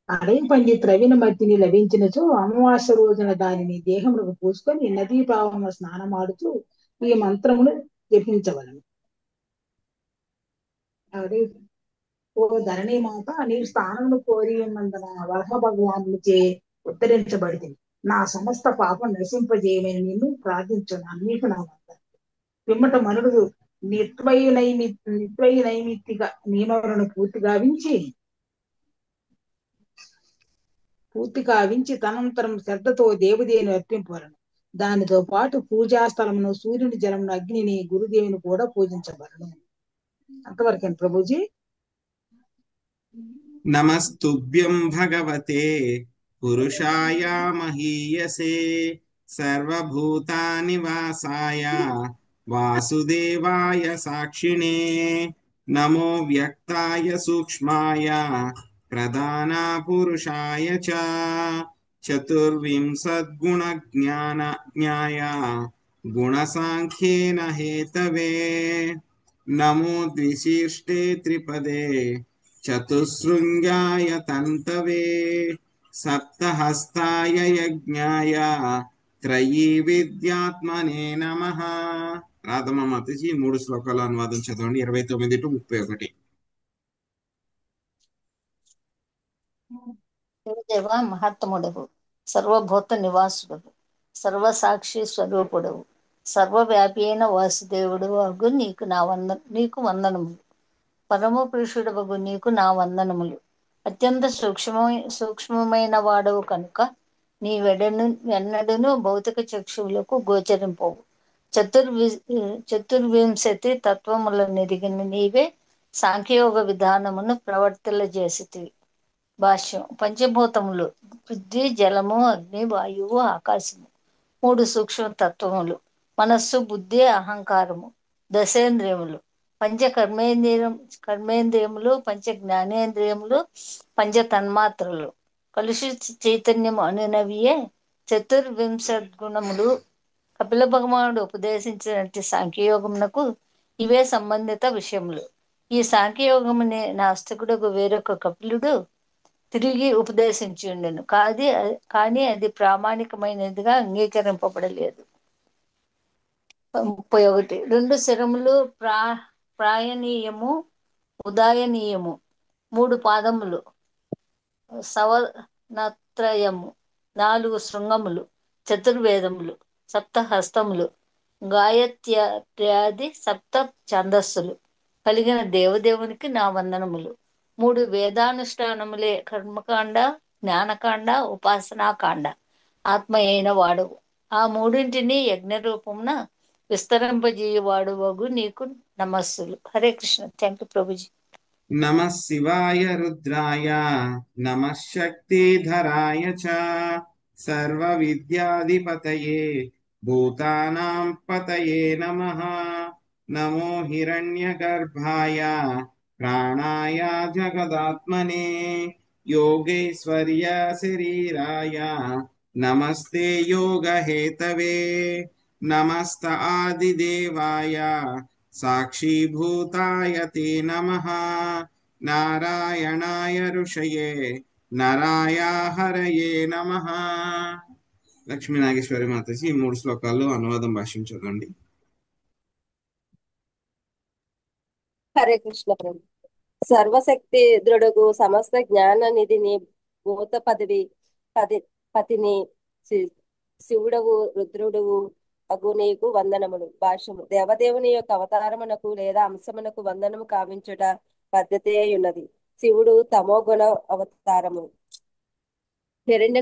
అడవి పండి త్రవిన మట్టిని లభించినచో అమావాస్య రోజున దానిని దేహములకు పూసుకొని నదీ భావమున స్నానమాడుతూ ఈ మంత్రమును జపించవలను. అదే ఓ ధరణి మాత, నీవు స్థానమును కోరి ఉన్నందున వరహ భగవానులచే ఉత్తరించబడింది. నా సమస్త పాపం నశింపజేయమని నిన్ను ప్రార్థించున్నాను. నీకు నా వందనం. పిమ్మట మనుడు నిత్వైనైమిత్తిక నియమములను పూర్తి కావించి తనంతరం శ్రద్ధతో దేవదేవుని అర్పింపవలను. దానితో పాటు పూజాస్థలమును, సూర్యుని జలమును, అగ్నిని, గురుదేవుని కూడా పూజించబడను. అంతవరకే ప్రభుజీ. నమస్తుభ్యం భగవతే పురుషాయ మహీయసే సర్వభూతానివాసాయ వాసుదేవాయ సాక్షిణే నమో వ్యక్తాయ సూక్ష్మాయ ప్రధాన పురుషాయ చ చతుర్వింశద్గుణజ్ఞాయ గుణసాంఖ్యేన హేతవే నమో ద్విశిష్టే త్రిపదే చతుశృంగాయ తంతవే సప్తహస్తాయ యజ్ఞాయ త్రయీ విద్యాత్మనే నమః. రాధమ్మ మాతాజీ 3 శ్లోకాల అనువాదం చదవండి, 29 to 31. దేవ మహత్తముడవు, సర్వభూత నివాసుడవు, సర్వసాక్షి స్వరూపుడవు, సర్వవ్యాపి అయిన వాసుదేవుడు అగు నీకు వందనములు. పరమ పురుషుడవగు నీకు నా వందనములు. అత్యంత సూక్ష్మమైన వాడవు కనుక నీవెన్నడను భౌతిక చక్షువులకు గోచరింపవు. చతుర్వింశతి తత్వముల నెరిగిన నీవే సాంఖ్యయోగ విధానమును ప్రవర్తిల్లజేసితివి. భాష్యం. పంచభూతములు పృథ్వీ, జలము, అగ్ని, వాయువు, ఆకాశము 3 సూక్ష్మ తత్వములు. మనస్సు, బుద్ధి, అహంకారము, దశేంద్రియములు, కర్మేంద్రియములు, పంచ జ్ఞానేంద్రియములు, పంచ తన్మాత్రలు, కలుషిత చైతన్యము అనునవియే చతుర్వింశద్గుణములు కపిల భగవానుడు ఉపదేశించినట్టు సాంఖ్యయోగమునకు ఇవే సంబంధిత విషయములు. ఈ సాంఖ్యయోగమునే నాస్తికుడుకు వేరొక కపిలుడు తిరిగి ఉపదేశించుండెను. కానీ అది ప్రామాణికమైనదిగా అంగీకరింపబడలేదు. 31 రెండు శరములు ప్రాయణీయము ఉదాయనీయము, 3 పాదములు సవనత్రయము, 4 శృంగములు, చతుర్వేదములు, 7 హస్తములు, గాయత్ర్యాది 7 ఛందస్సులు కలిగిన దేవదేవునికి నా వందనములు. 3 వేదానుష్ఠానములే కర్మకాండ, జ్ఞానకాండ, ఉపాసనాకాండ. ఆత్మ అయిన వాడవు. ఆ మూడింటిని యజ్ఞ రూపమున విస్తరింపజేయవాడు వగు నీకు నమస్సులు. హరే కృష్ణ. Thank you Prabhuji. నమః శివాయ రుద్రాయ నమః శక్తిధరాయ చ సర్వ విద్యాధిపతయే భూతానాం పతయే నమః. నమో హిరణ్యగర్భాయ ప్రాణాయ జగదాత్మనే యోగేశ్వర్య శరీరాయ నమస్తే యోగహేతవే. నమస్త ఆదిదేవాయ సాక్షిభూతాయ తే నమః. నారాయణాయ ఋషయే నరాయ హరయే నమః. లక్ష్మీ నాగేశ్వరి మాతజీ ఈ 3 శ్లోకాల్లో అనువాదం భాషించదండి. హరే కృష్ణ ప్రభు. సర్వశక్తి దృఢగు సమస్త జ్ఞాన నిధిని భూత పతిని శివుడవు రుద్రుడువు అగు నీకు వందనములు. భాష్యము. దేవదేవుని యొక్క అవతారమునకు లేదా అంశమునకు వందనము కావించుట పద్ధతి ఉన్నది. శివుడు తమోగుణ అవతారము. హిరణ్య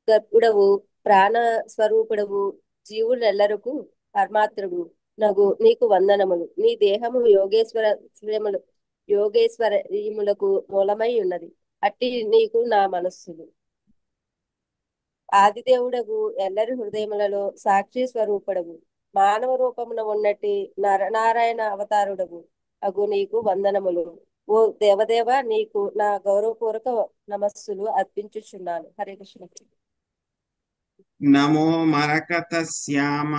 గర్భుడవు ప్రాణ స్వరూపుడవు జీవులెల్లరకు పరమాత్రుడు నగు నీకు వందనములు. నీ దేహము యోగేశ్వరములకు మూలమై ఉన్నది. అట్టి నీకు నా మనస్సులు. ఆదిదేవుడగు ఎల్లరి హృదయములలో సాక్షి స్వరూపుడవు మానవ రూపమున ఉన్నట్టి నరనారాయణ అవతారుడవు అగు నీకు వందనములు. ఓ దేవదేవ నీకు నా గౌరవపూర్వక నమస్సులు అర్పించుచున్నాను. హరే కృష్ణ. నమో మరకతశ్యామ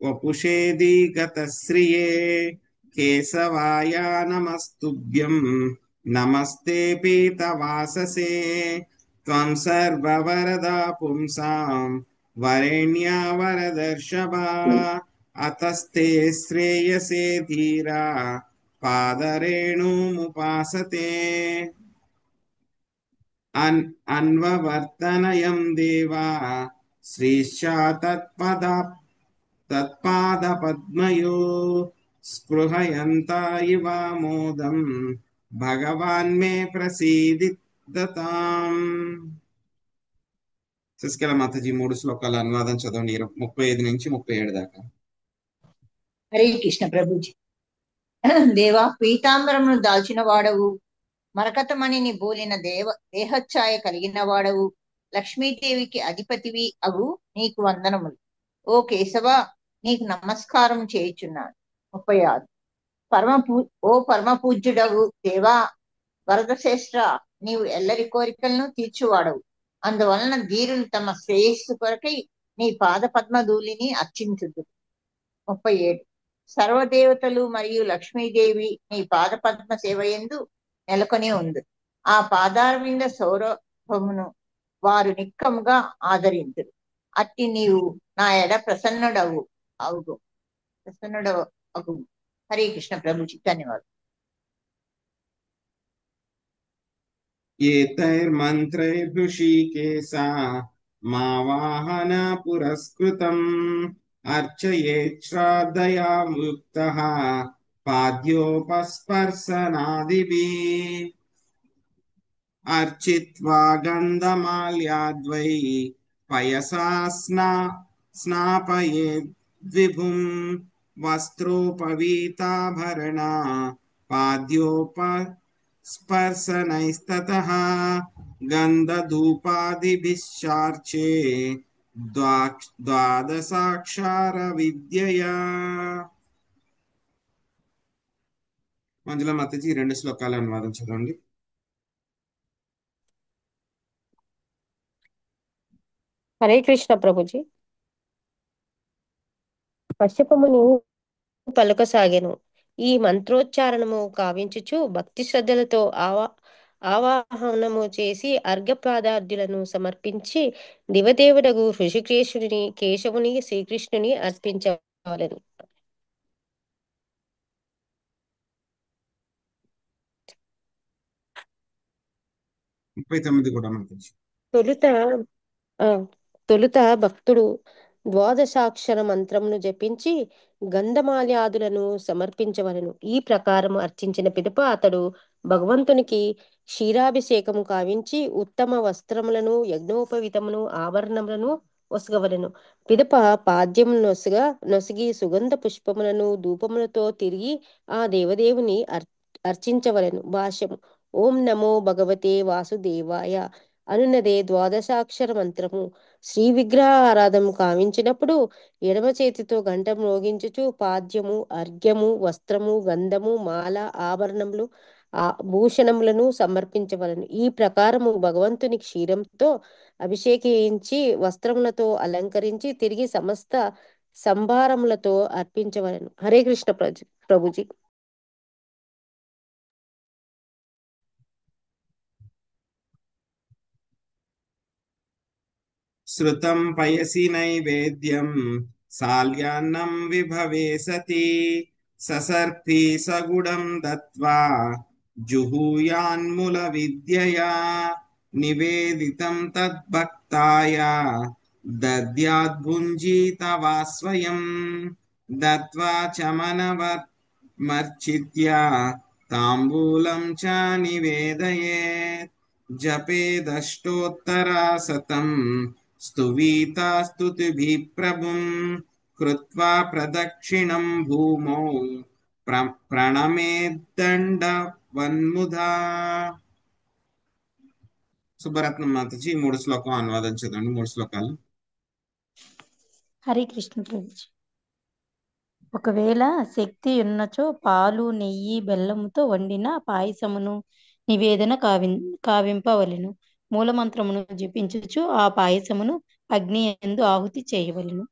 వపుషేదీగతశ్రియే కేశవాయ నమస్తుభ్యం నమస్తే పీతవాససే. త్వం సర్వవరదా పుంసాం వరేణ్యా వరదర్షభా అతస్తే శ్రేయసే ధీరా పాదరేణుముపాసతే. అన్వవర్తనయం దేవా శ్రీశా తత్పాదపద్మయో స్పృహయంతా ఇవ మోదం భగవాన్ మే ప్రసీదితాం. శశికళ మాతాజీ 3 శ్లోకాల అనువాదం చదవండి. 35 నుంచి 37 దాకా. హరే కృష్ణ ప్రభుజీ. దేవా పీతాంబరమును దాల్చిన వాడవు, మరకతమణిని బోలిన దేహఛాయ కలిగిన వాడవు, లక్ష్మీదేవికి అధిపతివి అగు నీకు వందనములు. ఓ కేశవ నీకు నమస్కారం చేయుచున్నాను. 36 ఓ పరమ పూజ్యుడవు దేవా వరదశ్రేష్ఠ నీవు ఎల్లరి కోరికలను తీర్చువాడవు. అందువలన ధీరులు తమ శ్రేయస్సు కొరకై నీ పాద పద్మధూళిని అర్చించుదు. 37 సర్వదేవతలు మరియు లక్ష్మీదేవి నీ పాద పద్మ సేవయందు నెలకొని ఉంది. ఆ పాదారవింద సౌరభమును వారు నిక్కముగా ఆదరింతురు. అట్టి నీవు నా ఎడ ప్రసన్నుడవు. హరే కృష్ణ ప్రభుజీ. ధన్యవాదాలు. ఏతైర్మంత్రైర్హృషీకేశా మా వాహన పురస్కృతం అర్చయేత్ శ్రద్ధయాయుక్తః పాద్యోపస్పర్శనాదిభిః అర్చిత్వా గంధమాల్యాద్వై పయసా స్నాపయేద్విభుం వస్త్రోపవీతాభరణ పాద్యోపస్పర్శనైస్తతః గంధధూపాదిభిశ్చార్చే ద్వాదశాక్షర విద్యయా. మంజుల మాతాజీ 2 శ్లోకాల అనువాదం చదవండి. హరే కృష్ణ ప్రభుజీ. కశ్యపముని పలుకసాగెను. ఈ మంత్రోచ్చారణము కావించుచు భక్తి శ్రద్ధలతో ఆవాహనము చేసి అర్ఘ్యపాదార్థులను సమర్పించి దివదేవుడగు హృషికేశుని కేశవుని శ్రీకృష్ణుని అర్పించవలెను. కూడా తొలుత భక్తుడు ద్వాదశాక్షర మంత్రమును జపించి గంధమాల్యాదులను సమర్పించవలను. ఈ ప్రకారం అర్చించిన పిదప అతడు భగవంతునికి క్షీరాభిషేకము కావించి ఉత్తమ వస్త్రములను యజ్ఞోపవితమును ఆభరణములను ఒసగవలను. పిదప పాద్యము నొసగి సుగంధ పుష్పములను ధూపములతో తిరిగి ఆ దేవదేవుని అర్చించవలను. భాష్యము. ఓం నమో భగవతే వాసుదేవాయ అనున్నదే ద్వాదశాక్షర మంత్రము. శ్రీ విగ్రహ ఆరాధన కావించినప్పుడు ఎడమ చేతితో గంట మ్రోగించుచు పాద్యము, అర్ఘ్యము, వస్త్రము, గంధము, మాల, ఆభరణములు, భూషణములను సమర్పించవలను. ఈ ప్రకారము భగవంతుని క్షీరంతో అభిషేకించి వస్త్రములతో అలంకరించి తిరిగి సమస్త సంభారములతో అర్పించవలను. హరే కృష్ణ ప్రభుజీ. శృతం పయసి నైవేద్యం సాల్యాన్నం విభవే సతి ససర్పి సగుడం దత్వా జుహూయాన్ముల విద్యయా నివేదితం తద్భక్తాయ దద్యాద్భుంజీతవా స్వయం దత్వా చమనవర్మర్చిత్య తాంబూలం చ నివేదయేత్ జపేదష్టోత్తరాశతం స్తువీతా స్తుతిభిః ప్రభుం కృత్వా ప్రదక్షిణం భూమౌ ప్రణమేద్దండవన్ముదా. సుబ్బరత్నం మాతజీ 3 శ్లోకం అనువాదం చదవండి. 3 శ్లోకాలు. హరే కృష్ణ ప్రభుజీ. ఒకవేళ శక్తి ఉన్నచో పాలు, నెయ్యి, బెల్లముతో వండిన పాయసమును నివేదన కావింపవలెను. మూలమంత్రమును జపించుచు ఆ పాయసమును అగ్ని యందు ఆహుతి చేయవలెను.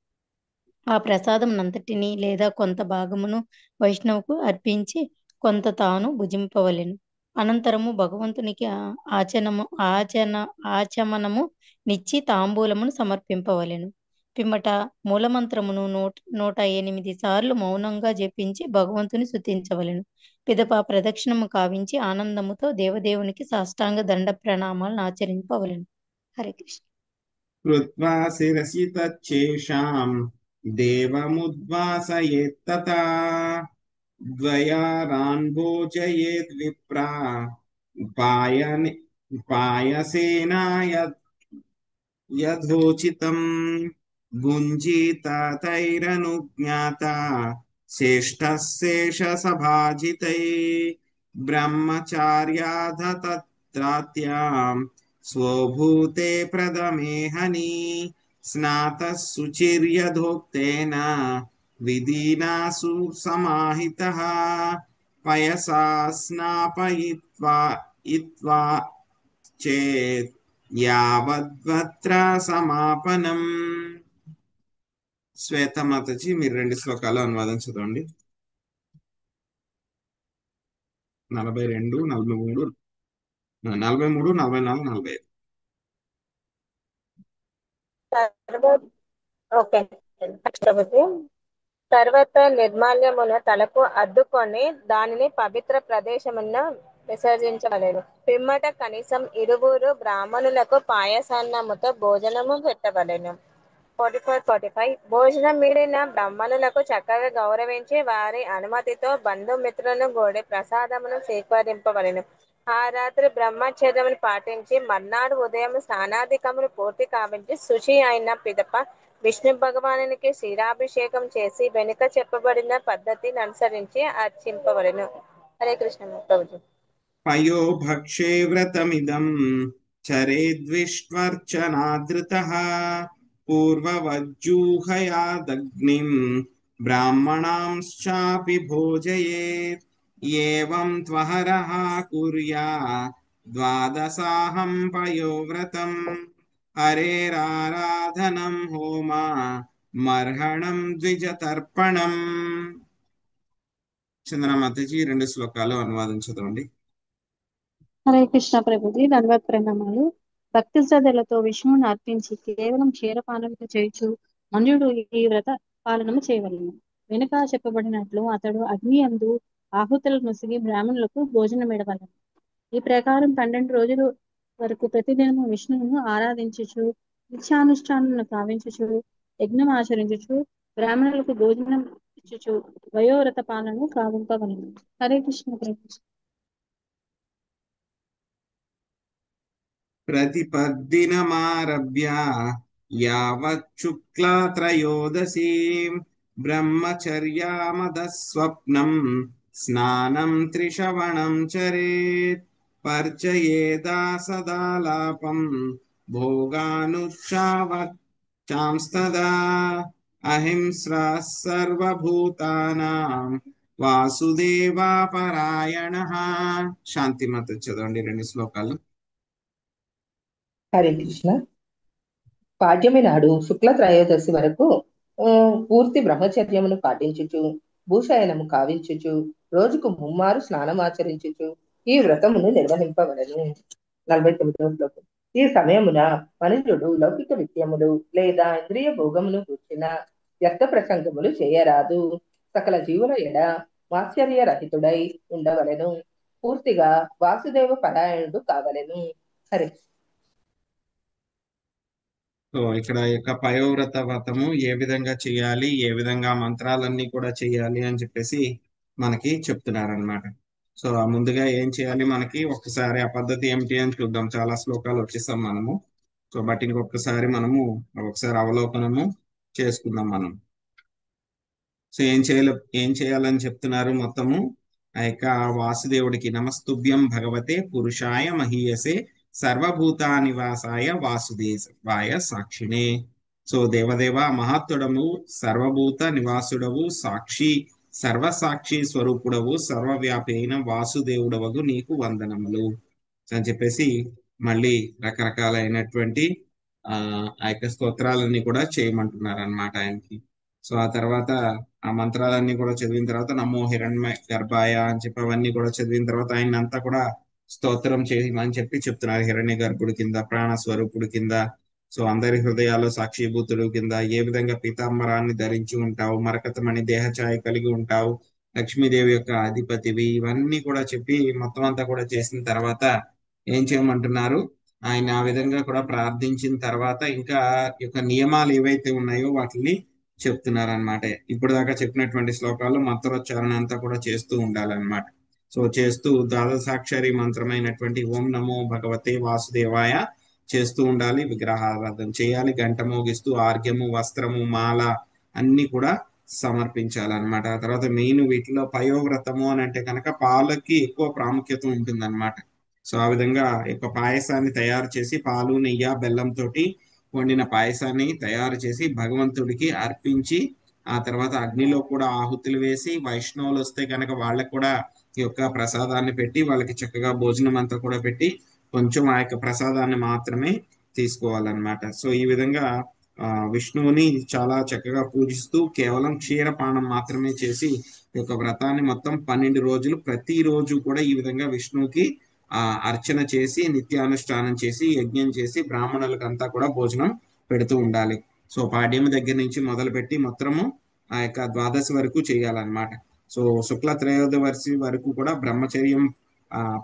ఆ ప్రసాదం నంతటిని లేదా కొంత భాగమును వైష్ణవుకు అర్పించి కొంత తాను భుజింపవలెను. అనంతరము భగవంతునికి ఆచమనము నిచ్చి తాంబూలమును సమర్పింపవలెను. పిమ్మట మూలమంత్రమును 108 సార్లు మౌనంగా జపించి భగవంతుని స్తుతించవలెను. పిదప ప్రదక్షిణము కావించి ఆనందముతో దేవదేవునికి సాష్టాంగ దండ ప్రణామాలను ఆచరింపవలెను. హరే కృష్ణ. కృత్వా శిరసి తచ్చేషాం దేవముద్వాసయేత్తతా ద్వయారాన్ భోజయేద్ విప్రా పాయసేన యథోచితం భుంజీత తైరనుజ్ఞాత శేషసభాజితై బ్రహ్మచార్యాధతత్రాత్యాం స్వభూతే ప్రథమేహని స్నాతః శుచిర్యథోక్తేన విధినా సుసమాహితః పయసా స్నాపయిత్వా చేత్ యావద్వత్ర సమాపనం. శ్వేతమాతజీ మీరు 2 శ్లోకాలు అనువాదం చదవండి. 42, 43, 44, 45. ఓకే ప్రభుజీ. తర్వాత నిర్మాల్యమున తలకు అద్దుకొని దానిని పవిత్ర ప్రదేశమున విసర్జించవలెను. పిమ్మట కనీసం 2 బ్రాహ్మణులకు పాయసాన్నముతో భోజనము పెట్టవలెను. 44-45 భోజనం మిగిలిన బ్రాహ్మణులకు చక్కగా గౌరవించి వారి అనుమతితో బంధుమిత్రులను గూడి ప్రసాదమును స్వీకరింపవలెను. ఆ రాత్రి బ్రహ్మచర్యమును పాటించి మర్నాడు ఉదయం స్నానాధికములు పూర్తి కావించి శుచి అయిన పిదప విష్ణు భగవానునికి క్షీరాభిషేకం చేసి వెనుక చెప్పబడిన పద్ధతిని అనుసరించి అర్చింపవలెను. హరే కృష్ణ ప్రభుజీ. పయోభక్షే వ్రతమిదం చరేద్విష్వర్చనాదృతః పూర్వవజ్జూహయాదగ్నిం బ్రాహ్మణాంశ్చాపి భోజయేత్ ఏవం త్వహరః కుర్యా ద్వాదశాహం పయోవ్రతం హరేరారాధనం హోమ మర్హణం ద్విజతర్పణం. చంద్రమాతజీ 2 శ్లోకాలు అనువాదించదండి. హరే కృష్ణ ప్రభుజీ, ధన్యవాద ప్రణామాలు. భక్తి శ్రద్ధలతో విష్ణువుని అర్పించి కేవలం క్షీరపానములు చేయుచు మనుడు ఈ వ్రత పాలనము చేయవలెను. వెనుక చెప్పబడినట్లు అతడు అగ్ని యందు ఆహుతులు ముసిగి బ్రాహ్మణులకు భోజనం ఇడవలెను. ఈ ప్రకారం 12 రోజుల వరకు ప్రతిదినము విష్ణువును ఆరాధించుచు నిత్యానుష్ఠానమును కావించుచు యజ్ఞం ఆచరించుచు బ్రాహ్మణులకు భోజనం ఇచ్చుచు వయోవ్రత పాలనను కావింపవలెను. హరే కృష్ణ ప్రభుజీ. ప్రతిపద్దినమారభ్య యావచ్చుక్లా త్రయోదశీ బ్రహ్మచర్యామదస్వప్నం స్నానం త్రిశవణం చరేత్ పర్చయేదా సదాలాపం భోగానుచ్చావచాంస్తదా అహింస్రా సర్వభూతానాం వాసుదేవాపరాయణః. శాంతిమత చదవండి 2 శ్లోకాలు. హరే కృష్ణ. పాడ్యమి నాడు శుక్ల త్రయోదశి వరకు పూర్తి బ్రహ్మచర్యమును పాటించుచు భూషయనము కావించుచు రోజుకు 3 మారు స్నానం ఆచరించుచు ఈ వ్రతమును నిర్వహింపవలను. 49వ శ్లోకం. ఈ సమయమున మనుషుడు లౌకిక విషయములు లేదా ఇంద్రియ భోగమును కూర్చిన వ్యక్త ప్రసంగములు చేయరాదు. సకల జీవుల ఎడ మాత్సర్యరహితుడై ఉండవలెను. పూర్తిగా వాసుదేవ పరాయణుడు కావలెను. హరే. సో ఇక్కడ యొక్క పయోవ్రత వ్రతము ఏ విధంగా చేయాలి, ఏ విధంగా మంత్రాలన్నీ కూడా చేయాలి అని చెప్పేసి మనకి చెప్తున్నారనమాట. సో ముందుగా ఏం చేయాలి, మనకి ఒక్కసారి ఆ పద్ధతి ఏమిటి అని చూద్దాం. చాలా శ్లోకాలు వచ్చేసాం మనము. సో బట్ ఇంకొకసారి మనము ఒకసారి అవలోకనము చేసుకుందాం మనం. సో ఏం చేయాలని చెప్తున్నారు మొత్తము. ఆ యొక్క వాసుదేవుడికి నమస్తుభ్యం భగవతే పురుషాయ మహీయసే సర్వభూతానివాసాయ వాసుదేవాయ సాక్షిణే. సో దేవదేవ మహాత్ముడము, సర్వభూత నివాసుడవు, సాక్షి సర్వసాక్షి స్వరూపుడవు, సర్వవ్యాపి అయిన వాసుదేవుడవగు నీకు వందనములు అని చెప్పేసి మళ్ళీ రకరకాలైనటువంటి ఆ యొక్క స్తోత్రాలన్నీ కూడా చేయమంటున్నారు అన్నమాట ఆయనకి. సో ఆ తర్వాత ఆ మంత్రాలన్నీ కూడా చదివిన తర్వాత నమో హిరణ్య గర్భాయ అని చెప్పి అవన్నీ కూడా చదివిన తర్వాత ఆయన అంతా కూడా స్తోత్రం చేయమని చెప్పి చెప్తున్నారు. హిరణ్య గర్భుడి కింద, ప్రాణ స్వరూపుడి కింద, సో అందరి హృదయాల్లో సాక్షిభూతుడు కింద ఏ విధంగా పీతాంబరాన్ని ధరించి ఉంటావు, మరకతమణి దేహఛాయ కలిగి ఉంటావు, లక్ష్మీదేవి యొక్క అధిపతివి, ఇవన్నీ కూడా చెప్పి మొత్తం అంతా కూడా చేసిన తర్వాత ఏం చేయమంటున్నారు, ఆయన ఆ విధంగా కూడా ప్రార్థించిన తర్వాత ఇంకా యొక్క నియమాలు ఏవైతే ఉన్నాయో వాటిని చెప్తున్నారనమాట. ఇప్పుడు దాకా చెప్పినటువంటి శ్లోకాల్లో మంత్రోచ్చారణ అంతా కూడా చేస్తూ ఉండాలన్నమాట. సో చేస్తూ ద్వాదశాక్షరి మంత్రమైనటువంటి ఓం నమో భగవతే వాసుదేవాయ చేస్తూ ఉండాలి. విగ్రహారాధన చేయాలి, గంట మోగిస్తూ ఆర్ఘ్యము, వస్త్రము, మాల అన్ని కూడా సమర్పించాలన్నమాట. ఆ తర్వాత మెయిన్ వీటిలో పయోవ్రతము అని అంటే కనుక పాలకి ఎక్కువ ప్రాముఖ్యత ఉంటుంది అనమాట. సో ఆ విధంగా యొక్క పాయసాన్ని తయారు చేసి పాలు, నెయ్యి, బెల్లంతో వండిన పాయసాన్ని తయారు చేసి భగవంతుడికి అర్పించి ఆ తర్వాత అగ్నిలో కూడా ఆహుతులు వేసి వైష్ణవులు వస్తే కనుక వాళ్ళకు కూడా ఈ యొక్క ప్రసాదాన్ని పెట్టి వాళ్ళకి చక్కగా భోజనం అంతా కూడా పెట్టి కొంచెం ఆ యొక్క ప్రసాదాన్ని మాత్రమే తీసుకోవాలన్నమాట. సో ఈ విధంగా విష్ణువుని చాలా చక్కగా పూజిస్తూ కేవలం క్షీరపానం మాత్రమే చేసి ఈ యొక్క వ్రతాన్ని మొత్తం 12 రోజులు ప్రతిరోజు కూడా ఈ విధంగా విష్ణువుకి అర్చన చేసి నిత్యానుష్ఠానం చేసి యజ్ఞం చేసి బ్రాహ్మణులకు అంతా కూడా భోజనం పెడుతూ ఉండాలి. సో పాడ్యమి దగ్గర నుంచి మొదలుపెట్టి మొత్తము ఆ యొక్క ద్వాదశి వరకు చేయాలన్నమాట. సో శుక్ల త్రయోదశి వరకు కూడా బ్రహ్మచర్యం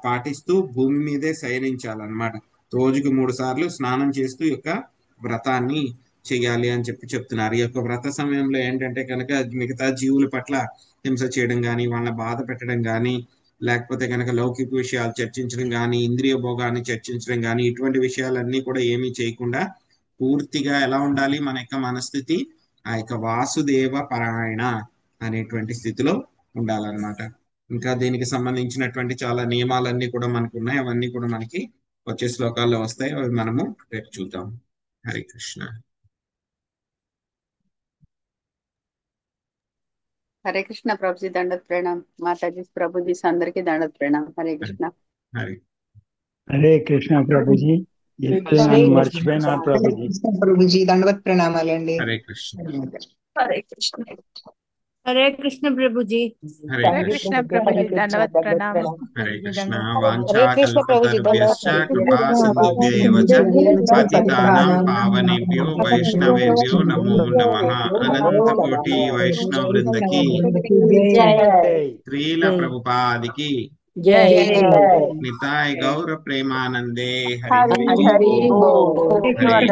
పాటిస్తూ భూమి మీదే శయనించాలన్నమాట. రోజుకి 3 సార్లు స్నానం చేస్తూ యొక్క వ్రతాన్ని చేయాలి అని చెప్పి చెప్తున్నారు. ఈ యొక్క వ్రత సమయంలో ఏంటంటే కనుక మిగతా జీవుల పట్ల హింస చేయడం కానీ, వాళ్ళ బాధ పెట్టడం కానీ, లేకపోతే కనుక లౌకిక విషయాలు చర్చించడం కానీ, ఇంద్రియ భోగాన్ని చర్చించడం కానీ, ఇటువంటి విషయాలన్నీ కూడా ఏమీ చేయకుండా పూర్తిగా ఎలా ఉండాలి మన యొక్క మనస్థితి, ఆ యొక్క వాసుదేవ పరాయణ అనేటువంటి స్థితిలో ఉండాలన్నమాట. ఇంకా దీనికి సంబంధించినటువంటి చాలా నియమాలన్నీ కూడా మనకు ఉన్నాయి. అవన్నీ కూడా మనకి వచ్చే శ్లోకాల్లో వస్తాయి. అవి మనము రేపు చూద్దాం. హరే కృష్ణ. హరే కృష్ణ ప్రభుజీ, దండత్ ప్రణాం. మాతాజీ ప్రభుజీ అందరికీ దండత్ ప్రణాం. హరే కృష్ణ. హరే హరే కృష్ణ ప్రభుజీ. నేను మర్చిపోయినాను ప్రభుజీ. కృష్ణ ప్రభుజీ దండవత్ ప్రణామాలండి. హరే కృష్ణ. హరే కృష్ణ. హరే కృష్ణ ప్రభుజీ. హరే కృష్ణ ప్రభుజీ దండవత్ ప్రణామం. హరే కృష్ణ. హరే కృష్ణ ప్రభుజీ వాంఛాకల్పతరుభ్యశ్చ కృపా సింధుభ్యేవ చ పతితానాం పావనేభ్యో వైష్ణవేభ్యో నమో నమః. అనంత కోటి వైష్ణవ వృందకి శ్రీల ప్రభుపాదికి నితాయ్ గౌర ప్రేమానందే. హరి హరి బోల్. హరే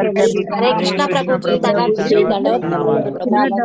కృష్ణ ప్రభుజీ దండవత్ ప్రణామాలు ప్రభుజీ.